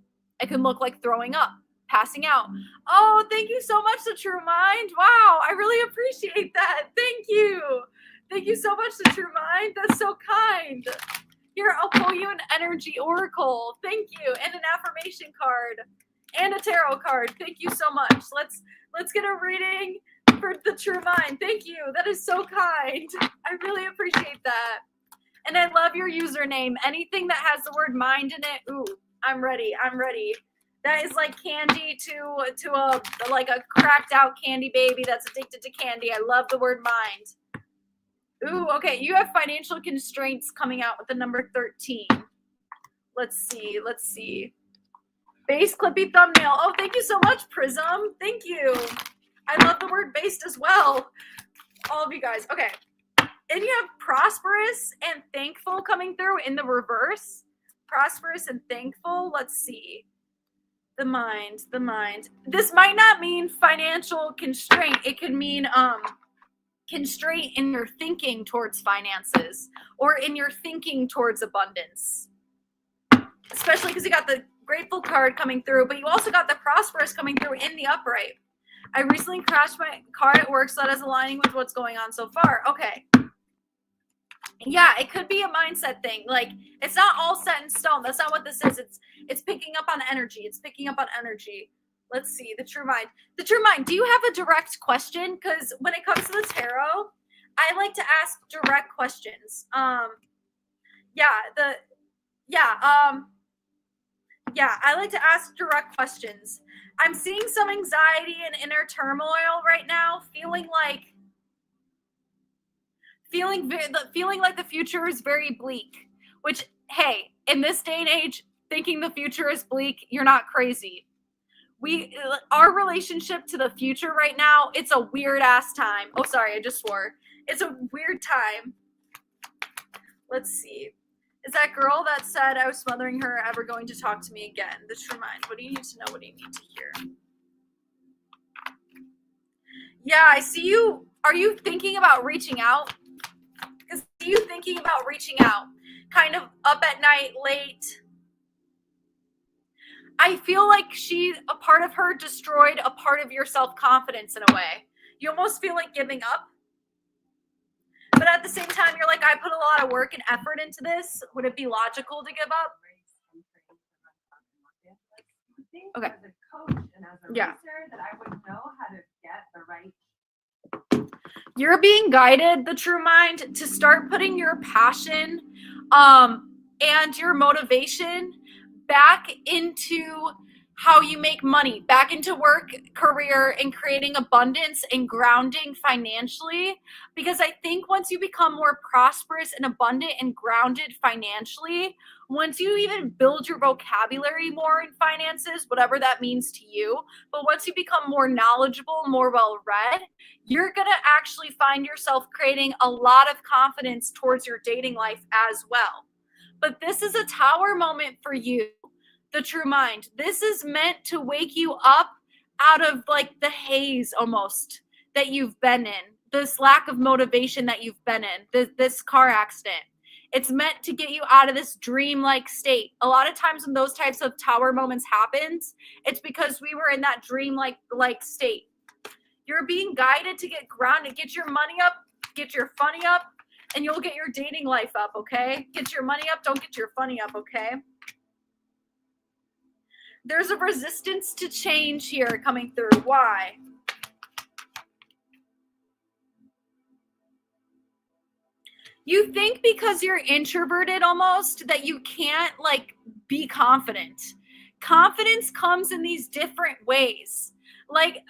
It can look like throwing up, passing out. Oh, thank you so much, The True Mind. Wow, I really appreciate that. Thank you. Thank you so much, The True Mind. That's so kind. Here, I'll pull you an energy oracle. Thank you. And an affirmation card. And a tarot card. Thank you so much. Let's get a reading for the true mind. Thank you. That is so kind. I really appreciate that. And I love your username. Anything that has the word mind in it, ooh, I'm ready. I'm ready. That is like candy to a like a cracked out candy baby that's addicted to candy. I love the word mind. Ooh, okay. You have financial constraints coming out with the number 13. Let's see. Base clippy thumbnail. Oh, thank you so much, Prism. Thank you. I love the word based as well. All of you guys. Okay. And you have prosperous and thankful coming through in the reverse. Prosperous and thankful. Let's see. The mind. This might not mean financial constraint. It could mean constraint in your thinking towards finances or in your thinking towards abundance. Especially because you got the grateful card coming through, but you also got the prosperous coming through in the upright. I recently crashed my car at work, so that is aligning with what's going on so far. Okay. Yeah, it could be a mindset thing. Like, it's not all set in stone. That's not what this is. It's picking up on energy. It's picking up on energy. Let's see. The true mind. The true mind. Do you have a direct question? Because when it comes to the tarot, I like to ask direct questions. I like to ask direct questions. I'm seeing some anxiety and inner turmoil right now, feeling like the future is very bleak, which, hey, in this day and age, thinking the future is bleak, you're not crazy. Our relationship to the future right now, it's a weird ass time. Oh, sorry, I just swore. It's a weird time. Let's see. Is that girl that said I was smothering her ever going to talk to me again? The true mind. What do you need to know? What do you need to hear? Yeah, I see you. Are you thinking about reaching out? Because you thinking about reaching out, kind of up at night, late. I feel like a part of her destroyed a part of your self-confidence in a way. You almost feel like giving up. But at the same time, you're like, I put a lot of work and effort into this. Would it be logical to give up? Okay. As a coach and as a Yeah. racer, that I would know how to get the right. You're being guided, the true mind, to start putting your passion and your motivation back into how you make money, back into work, career, and creating abundance and grounding financially. Because I think once you become more prosperous and abundant and grounded financially, once you even build your vocabulary more in finances, whatever that means to you, but once you become more knowledgeable, more well-read, you're going to actually find yourself creating a lot of confidence towards your dating life as well. But this is a tower moment for you, the true mind. This is meant to wake you up out of like the haze almost that you've been in, this lack of motivation that you've been in, this car accident. It's meant to get you out of this dream-like state. A lot of times when those types of tower moments happens, it's because we were in that dream-like state. You're being guided to get grounded, get your money up, get your funny up, and you'll get your dating life up, okay? Get your money up, don't get your funny up, okay? There's a resistance to change here coming through. Why? You think because you're introverted almost that you can't like be confident. Confidence comes in these different ways. Like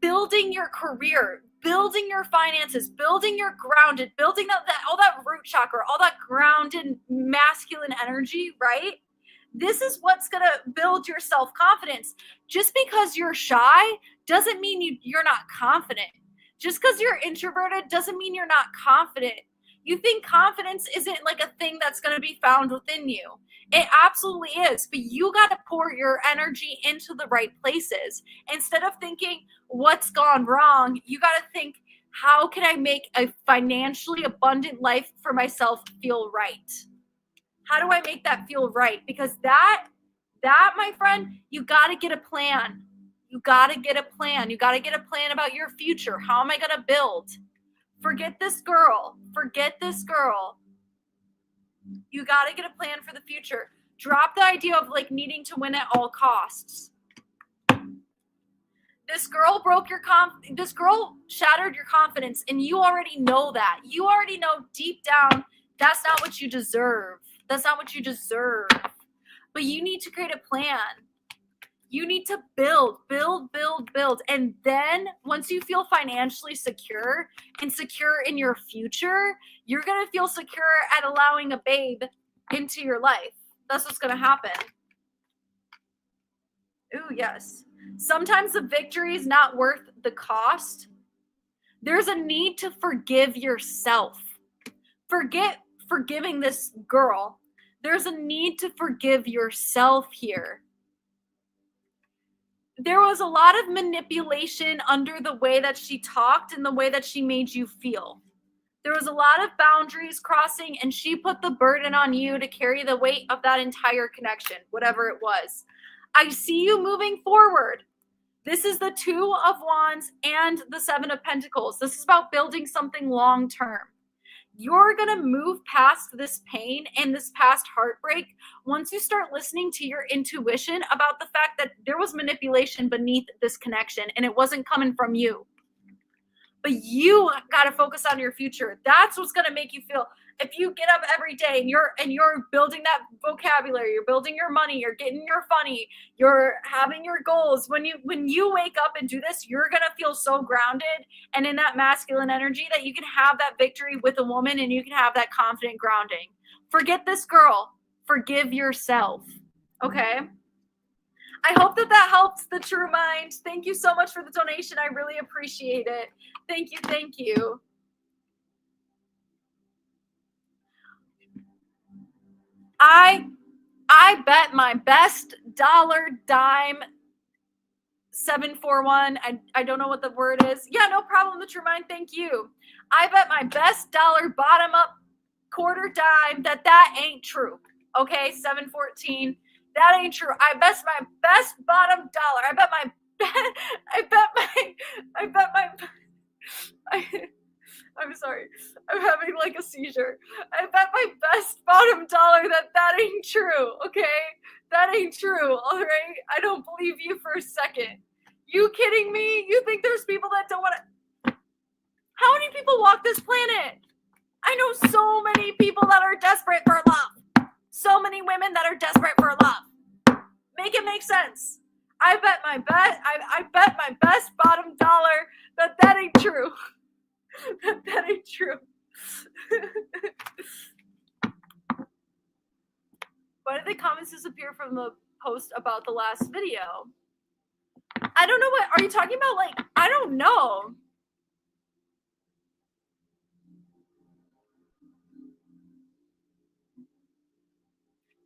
building your career, building your finances, building your grounded, building all that root chakra, all that grounded masculine energy, right? This is what's going to build your self-confidence. Just because you're shy doesn't mean you're not confident. Just because you're introverted doesn't mean you're not confident. You think confidence isn't like a thing that's going to be found within you. It absolutely is, but you got to pour your energy into the right places. Instead of thinking what's gone wrong, you got to think, how can I make a financially abundant life for myself feel right? How do I make that feel right? Because that, my friend, you got to get a plan. You got to get a plan. You got to get a plan about your future. How am I going to build? Forget this girl. Forget this girl. You got to get a plan for the future. Drop the idea of like needing to win at all costs. This girl this girl shattered your confidence, and you already know that. You already know deep down that's not what you deserve. That's not what you deserve. But you need to create a plan. You need to build. And then once you feel financially secure and secure in your future, you're going to feel secure at allowing a babe into your life. That's what's going to happen. Ooh, yes. Sometimes the victory is not worth the cost. There's a need to forgive yourself. Forget forgiving this girl. There's a need to forgive yourself here. There was a lot of manipulation under the way that she talked and the way that she made you feel. There was a lot of boundaries crossing, and she put the burden on you to carry the weight of that entire connection, whatever it was. I see you moving forward. This is the Two of Wands and the Seven of Pentacles. This is about building something long term. You're going to move past this pain and this past heartbreak once you start listening to your intuition about the fact that there was manipulation beneath this connection and it wasn't coming from you. But you got to focus on your future. That's what's going to make you feel. If you get up every day and you're building that vocabulary, you're building your money, you're getting your funny, you're having your goals. When you wake up and do this, you're going to feel so grounded and in that masculine energy that you can have that victory with a woman and you can have that confident grounding. Forget this girl. Forgive yourself. Okay? I hope that helps the True Mind. Thank you so much for the donation. I really appreciate it. Thank you. Thank you. I bet my best dollar dime 741. I don't know what the word is. Yeah, no problem, the True Mind. Thank you. I bet my best dollar bottom up quarter dime that ain't true. Okay, 714. That ain't true. I bet my best bottom dollar. I'm sorry. I'm having like a seizure. I bet my best bottom dollar that ain't true. Okay, that ain't true. All right. I don't believe you for a second. You kidding me? You think there's people that don't want to? How many people walk this planet? I know so many people that are desperate for love. So many women that are desperate for love. Make it make sense. I bet my best bottom dollar that ain't true. That ain't true. Why did the comments disappear from the post about the last video? I don't know. What are you talking about? Like, I don't know.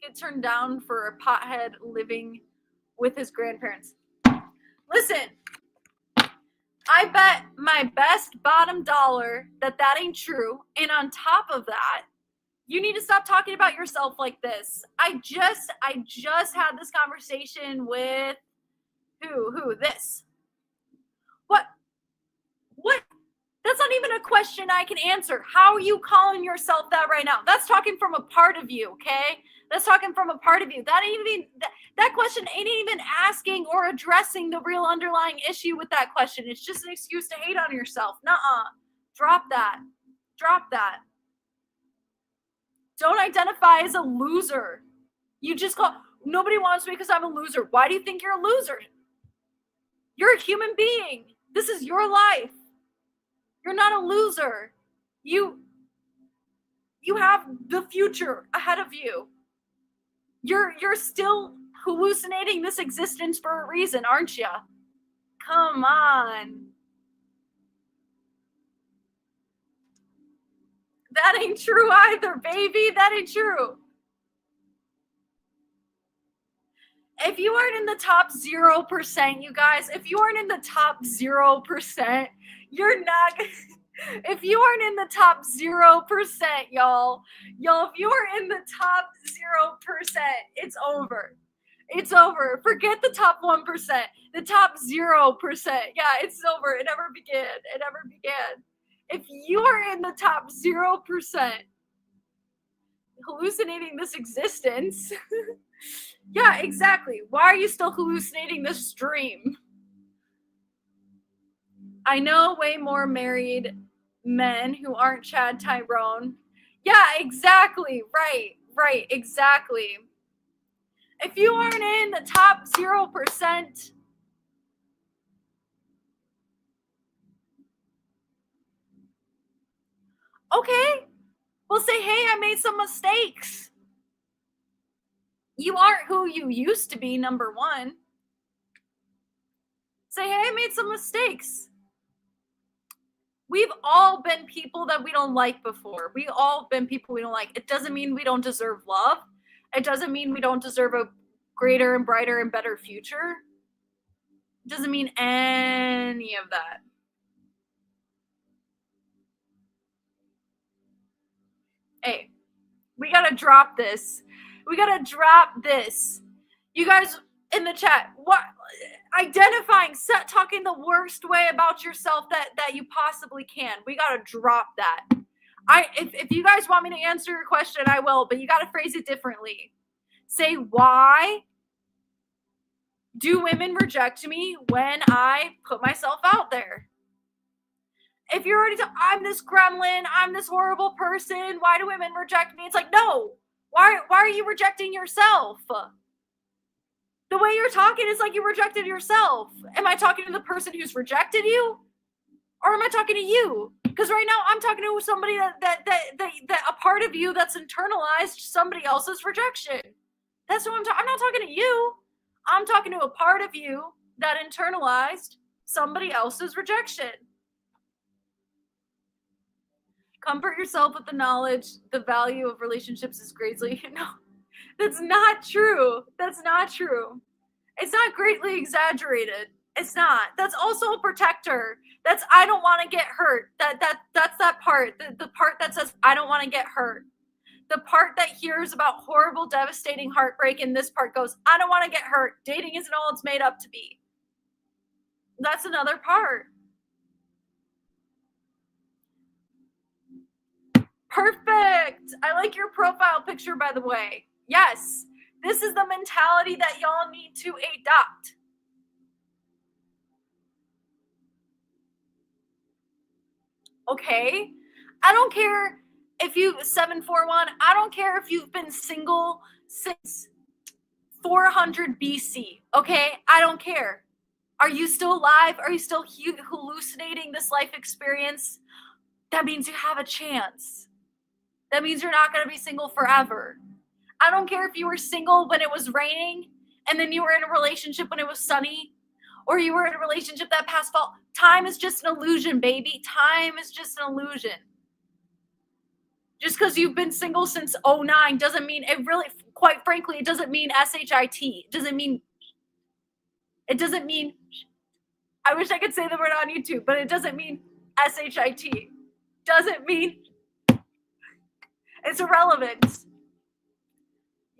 Get turned down for a pothead living with his grandparents. Listen, I bet my best bottom dollar that ain't true. And on top of that, you need to stop talking about yourself like this. I just had this conversation with who this? What? That's not even a question I can answer. How are you calling yourself that right now? That's talking from a part of you, okay? That's talking from a part of you. That question ain't even asking or addressing the real underlying issue with that question. It's just an excuse to hate on yourself. Nuh-uh. Drop that. Drop that. Don't identify as a loser. You just call, nobody wants me because I'm a loser. Why do you think you're a loser? You're a human being. This is your life. You're not a loser. You have the future ahead of you. You're still hallucinating this existence for a reason, aren't you? Come on. That ain't true either, baby. That ain't true. If you aren't in the top 0%, you guys, if you aren't in the top 0%, you're not. If you aren't in the top 0%, y'all, if you are in the top 0%, it's over. It's over. Forget the top 1%. The top 0%. Yeah, it's over. It never began. It never began. If you are in the top 0% hallucinating this existence, yeah, exactly. Why are you still hallucinating this dream? I know way more married men who aren't Chad Tyrone. Yeah, exactly. Right, exactly. If you aren't in the top 0%, okay, well, say, hey, I made some mistakes. You aren't who you used to be, number one. Say, hey, I made some mistakes. We've all been people that we don't like before. We all been people we don't like. It doesn't mean we don't deserve love. It doesn't mean we don't deserve a greater and brighter and better future. It doesn't mean any of that. Hey, we gotta drop this. We gotta drop this. You guys in the chat, what identifying, talking the worst way about yourself that you possibly can. We gotta drop that. If you guys want me to answer your question, I will, but you gotta phrase it differently. Say, why do women reject me when I put myself out there? If you're already I'm this gremlin, I'm this horrible person, why do women reject me? It's like, no. Why are you rejecting yourself? The way you're talking is like you rejected yourself. Am I talking to the person who's rejected you? Or am I talking to you? Because right now I'm talking to somebody that a part of you that's internalized somebody else's rejection. That's what I'm not talking to you. I'm talking to a part of you that internalized somebody else's rejection. Comfort yourself with the knowledge the value of relationships is greatly. No, that's not true. That's not true. It's not greatly exaggerated. It's not. That's also a protector. That's I don't want to get hurt. That's that part. The part that says I don't want to get hurt. The part that hears about horrible, devastating heartbreak, and this part goes, I don't want to get hurt. Dating isn't all it's made up to be. That's another part. Perfect. I like your profile picture, by the way. Yes, this is the mentality that y'all need to adopt. Okay? I don't care if you 741, I don't care if you've been single since 400 BC. Okay? I don't care. Are you still alive? Are you still hallucinating this life experience? That means you have a chance. That means you're not going to be single forever. I don't care if you were single when it was raining and then you were in a relationship when it was sunny, or you were in a relationship that past fall. Time is just an illusion, baby. Time is just an illusion. Just because you've been single since 2009 doesn't mean it really, quite frankly, it doesn't mean SHIT. It doesn't mean, I wish I could say the word on YouTube, but it doesn't mean SHIT. Doesn't mean, it's irrelevant.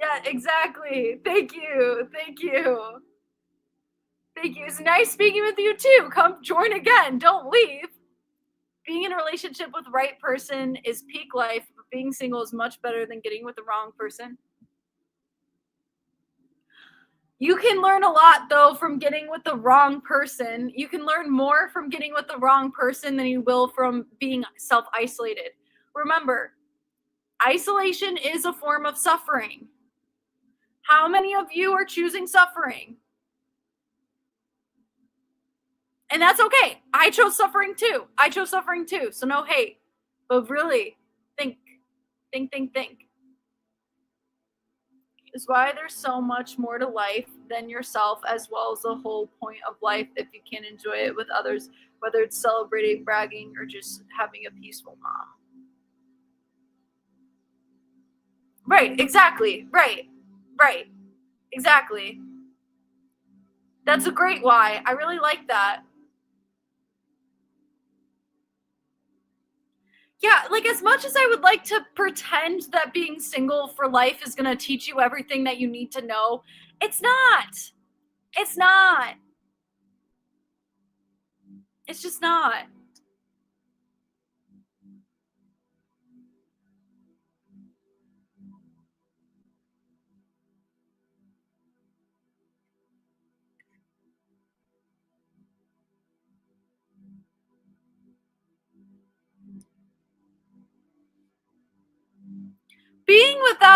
Yeah, exactly. Thank you. It's nice speaking with you too. Come join again. Don't leave. Being in a relationship with the right person is peak life, but being single is much better than getting with the wrong person. You can learn a lot, though, from getting with the wrong person. You can learn more from getting with the wrong person than you will from being self-isolated. Remember, isolation is a form of suffering. How many of you are choosing suffering? And that's okay. I chose suffering too. So no hate. But really, think. Is why there's so much more to life than yourself, as well as the whole point of life if you can enjoy it with others, whether it's celebrating, bragging, or just having a peaceful mom. Right, exactly. Right. Exactly. That's a great why. I really like that. Yeah, like as much as I would like to pretend that being single for life is going to teach you everything that you need to know, it's not. It's not. It's just not.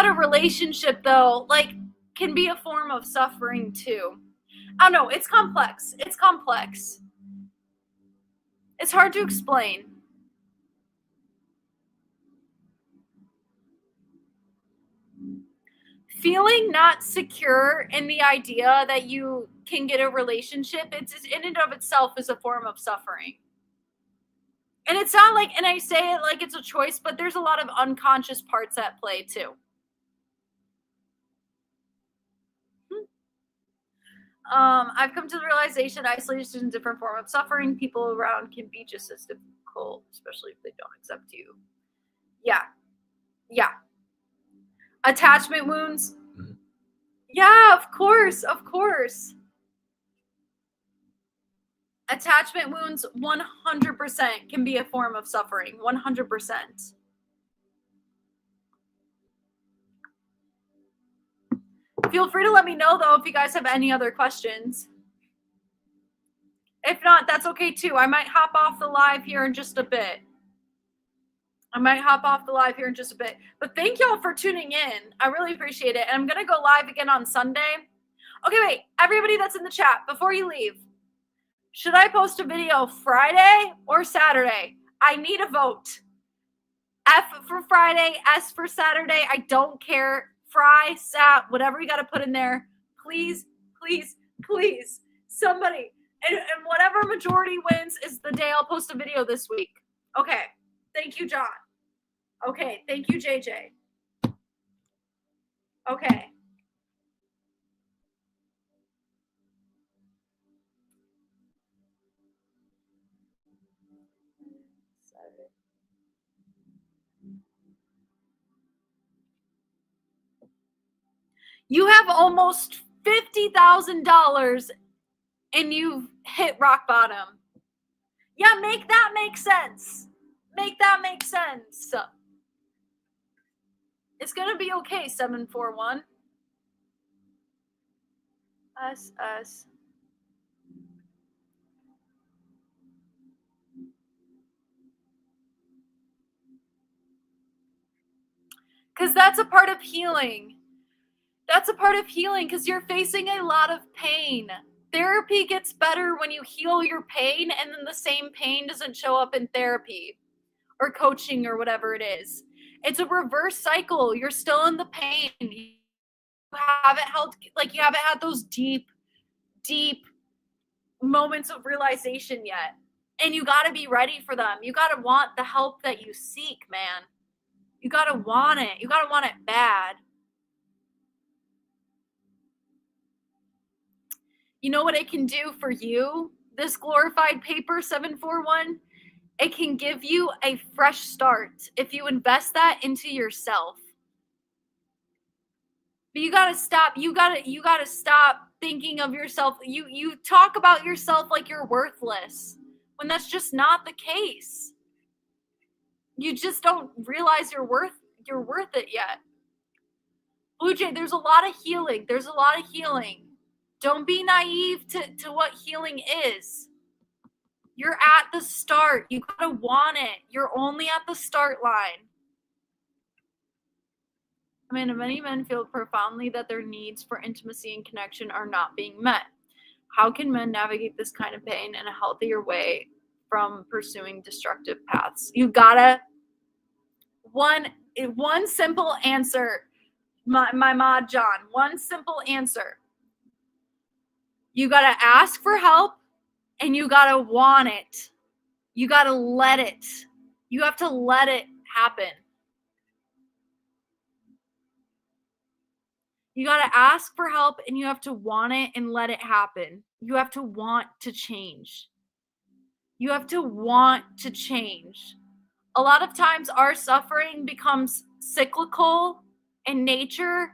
about a relationship, though, like, can be a form of suffering too. I don't know. It's complex. It's complex. It's hard to explain. Feeling not secure in the idea that you can get a relationship, it's in and of itself is a form of suffering. And it's not like, and I say it like it's a choice, but there's a lot of unconscious parts at play too. I've come to the realization isolation is a different form of suffering. People around can be just as difficult, especially if they don't accept you. Yeah. Yeah. Attachment wounds. Mm-hmm. Yeah, of course. Of course. Attachment wounds 100% can be a form of suffering. 100%. Feel free to let me know, though, if you guys have any other questions. If not, that's okay, too. I might hop off the live here in just a bit. But thank y'all for tuning in. I really appreciate it. And I'm going to go live again on Sunday. Okay, wait. Everybody that's in the chat, before you leave, should I post a video Friday or Saturday? I need a vote. F for Friday, S for Saturday. I don't care. Fry, sat, whatever you got to put in there. Please, please, please. Somebody. And whatever majority wins is the day I'll post a video this week. Okay. Thank you, John. Okay. Thank you, JJ. Okay. You have almost $50,000 and you've hit rock bottom. Yeah, make that make sense. Make that make sense. It's going to be okay, 741. Us. Because that's a part of healing. That's a part of healing because you're facing a lot of pain. Therapy gets better when you heal your pain, and then the same pain doesn't show up in therapy or coaching or whatever it is. It's a reverse cycle. You're still in the pain. You haven't had those deep moments of realization yet. And you got to be ready for them. You got to want the help that you seek, man. You got to want it. You got to want it bad. You know what it can do for you? This glorified paper, 741, it can give you a fresh start if you invest that into yourself. But you gotta stop. You gotta stop thinking of yourself. You talk about yourself like you're worthless when that's just not the case. You just don't realize you're worth it yet. Blue Jay, there's a lot of healing. Don't be naive to what healing is. You're at the start. You gotta want it. You're only at the start line. I mean, many men feel profoundly that their needs for intimacy and connection are not being met. How can men navigate this kind of pain in a healthier way from pursuing destructive paths? You gotta, one simple answer, my mod John, one simple answer. You gotta ask for help and you gotta want it. You gotta let it. You have to let it happen. You got to ask for help and you have to want it and let it happen. You have to want to change. You have to want to change. A lot of times our suffering becomes cyclical in nature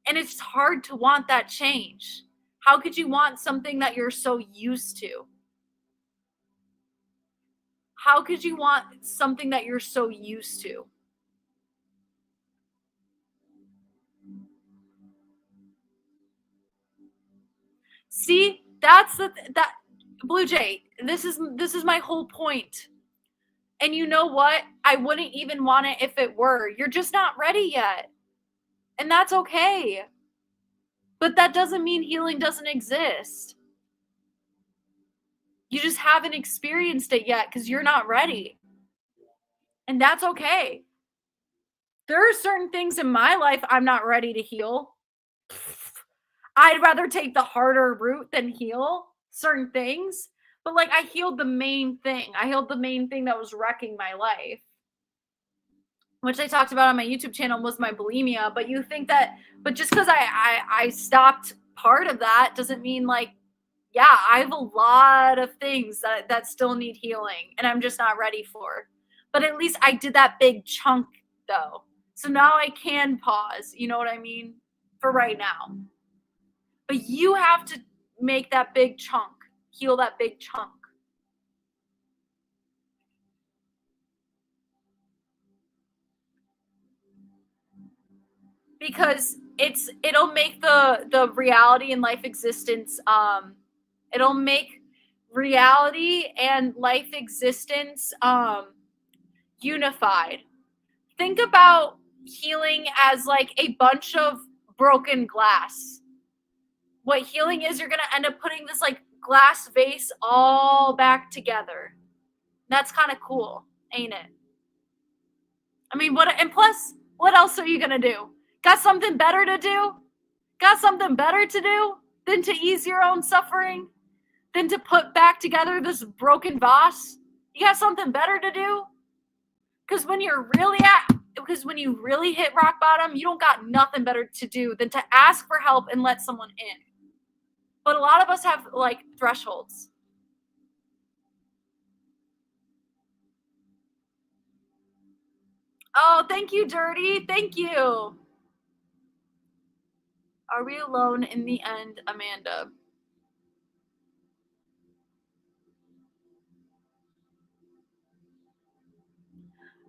and it's hard to want that change. How could you want something that you're so used to? How could you want something that you're so used to? See, that's that Blue Jay. This is my whole point. And you know what? I wouldn't even want it if it were. You're just not ready yet. And that's okay. But that doesn't mean healing doesn't exist. You just haven't experienced it yet because you're not ready. And that's okay. There are certain things in my life I'm not ready to heal. I'd rather take the harder route than heal certain things. But like, I healed the main thing. I healed the main thing that was wrecking my life, which I talked about on my YouTube channel, was my bulimia. But you think that, but just because I stopped part of that doesn't mean like, yeah, I have a lot of things that still need healing and I'm just not ready for. But at least I did that big chunk though. So now I can pause, you know what I mean? For right now. But you have to make that big chunk, heal that big chunk. Because it'll make the reality and life existence, it'll make reality and life existence unified. Think about healing as like a bunch of broken glass. What healing is, you're going to end up putting this like glass vase all back together. That's kind of cool, ain't it? I mean, and plus, what else are you going to do? Got something better to do? Got something better to do than to ease your own suffering? Than to put back together this broken vase? You got something better to do? Because when you really hit rock bottom, you don't got nothing better to do than to ask for help and let someone in. But a lot of us have like thresholds. Oh, thank you, Dirty. Thank you. Are we alone in the end, Amanda?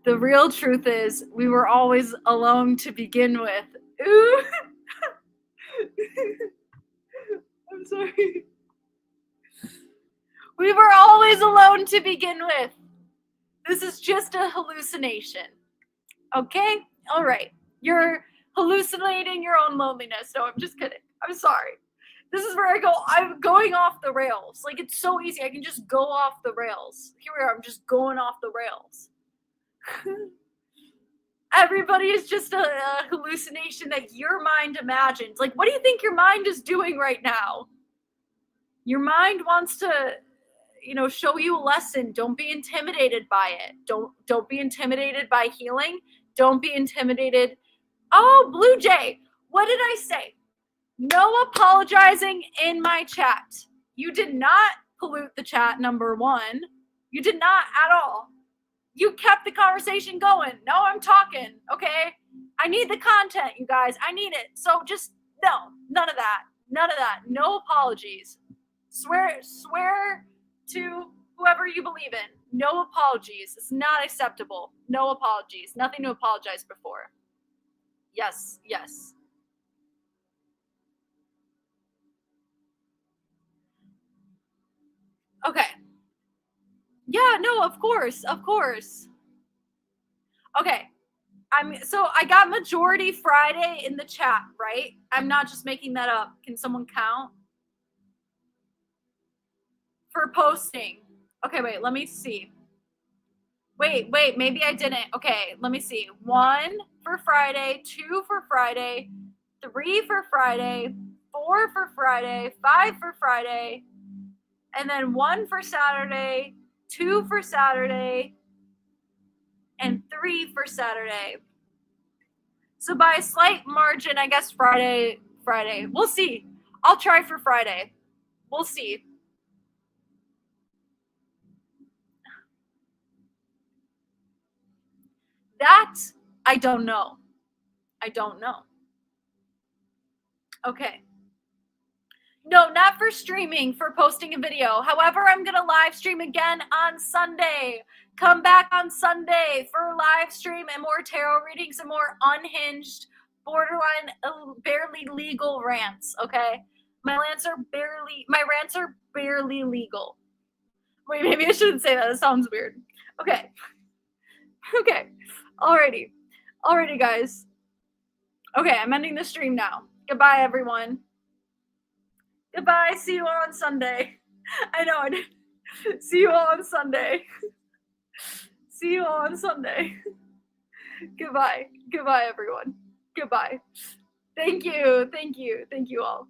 The real truth is we were always alone to begin with. Ooh. I'm sorry. We were always alone to begin with. This is just a hallucination. Okay? All right. You're hallucinating your own loneliness. No, I'm just kidding. I'm sorry. This is where I'm going off the rails. Like, it's so easy. I can just go off the rails. Here we are. I'm just going off the rails. Everybody is just a hallucination that your mind imagines. Like, what do you think your mind is doing right now? Your mind wants to, show you a lesson. Don't be intimidated by it. Don't be intimidated by healing. Don't be intimidated. Oh, Blue Jay, what did I say? No apologizing in my chat. You did not pollute the chat, number one. You did not at all. You kept the conversation going. Now I'm talking, okay? I need the content, you guys. I need it. So just, no, none of that. None of that. No apologies. Swear to whoever you believe in. No apologies. It's not acceptable. No apologies. Nothing to apologize before. Yes, yes. Okay. Yeah, no, of course. Okay. So I got majority Friday in the chat, right? I'm not just making that up. Can someone count? For posting. Okay, wait, let me see. Wait, maybe I didn't. Okay, let me see. 1 for Friday, 2 for Friday, 3 for Friday, 4 for Friday, 5 for Friday, and then 1 for Saturday, 2 for Saturday, and 3 for Saturday. So by a slight margin, I guess Friday. We'll see. I'll try for Friday. We'll see. That, I don't know. Okay. No, not for streaming, for posting a video. However, I'm going to live stream again on Sunday. Come back on Sunday for live stream and more tarot readings and more unhinged, borderline, barely legal rants, okay? My rants are barely legal. Wait, maybe I shouldn't say that. It sounds weird. Okay. Alrighty, guys. Okay, I'm ending the stream now. Goodbye, everyone. Goodbye. See you all on Sunday. I know I did. See you all on Sunday. See you all on Sunday. Goodbye. Goodbye, everyone. Goodbye. Thank you. Thank you. Thank you all.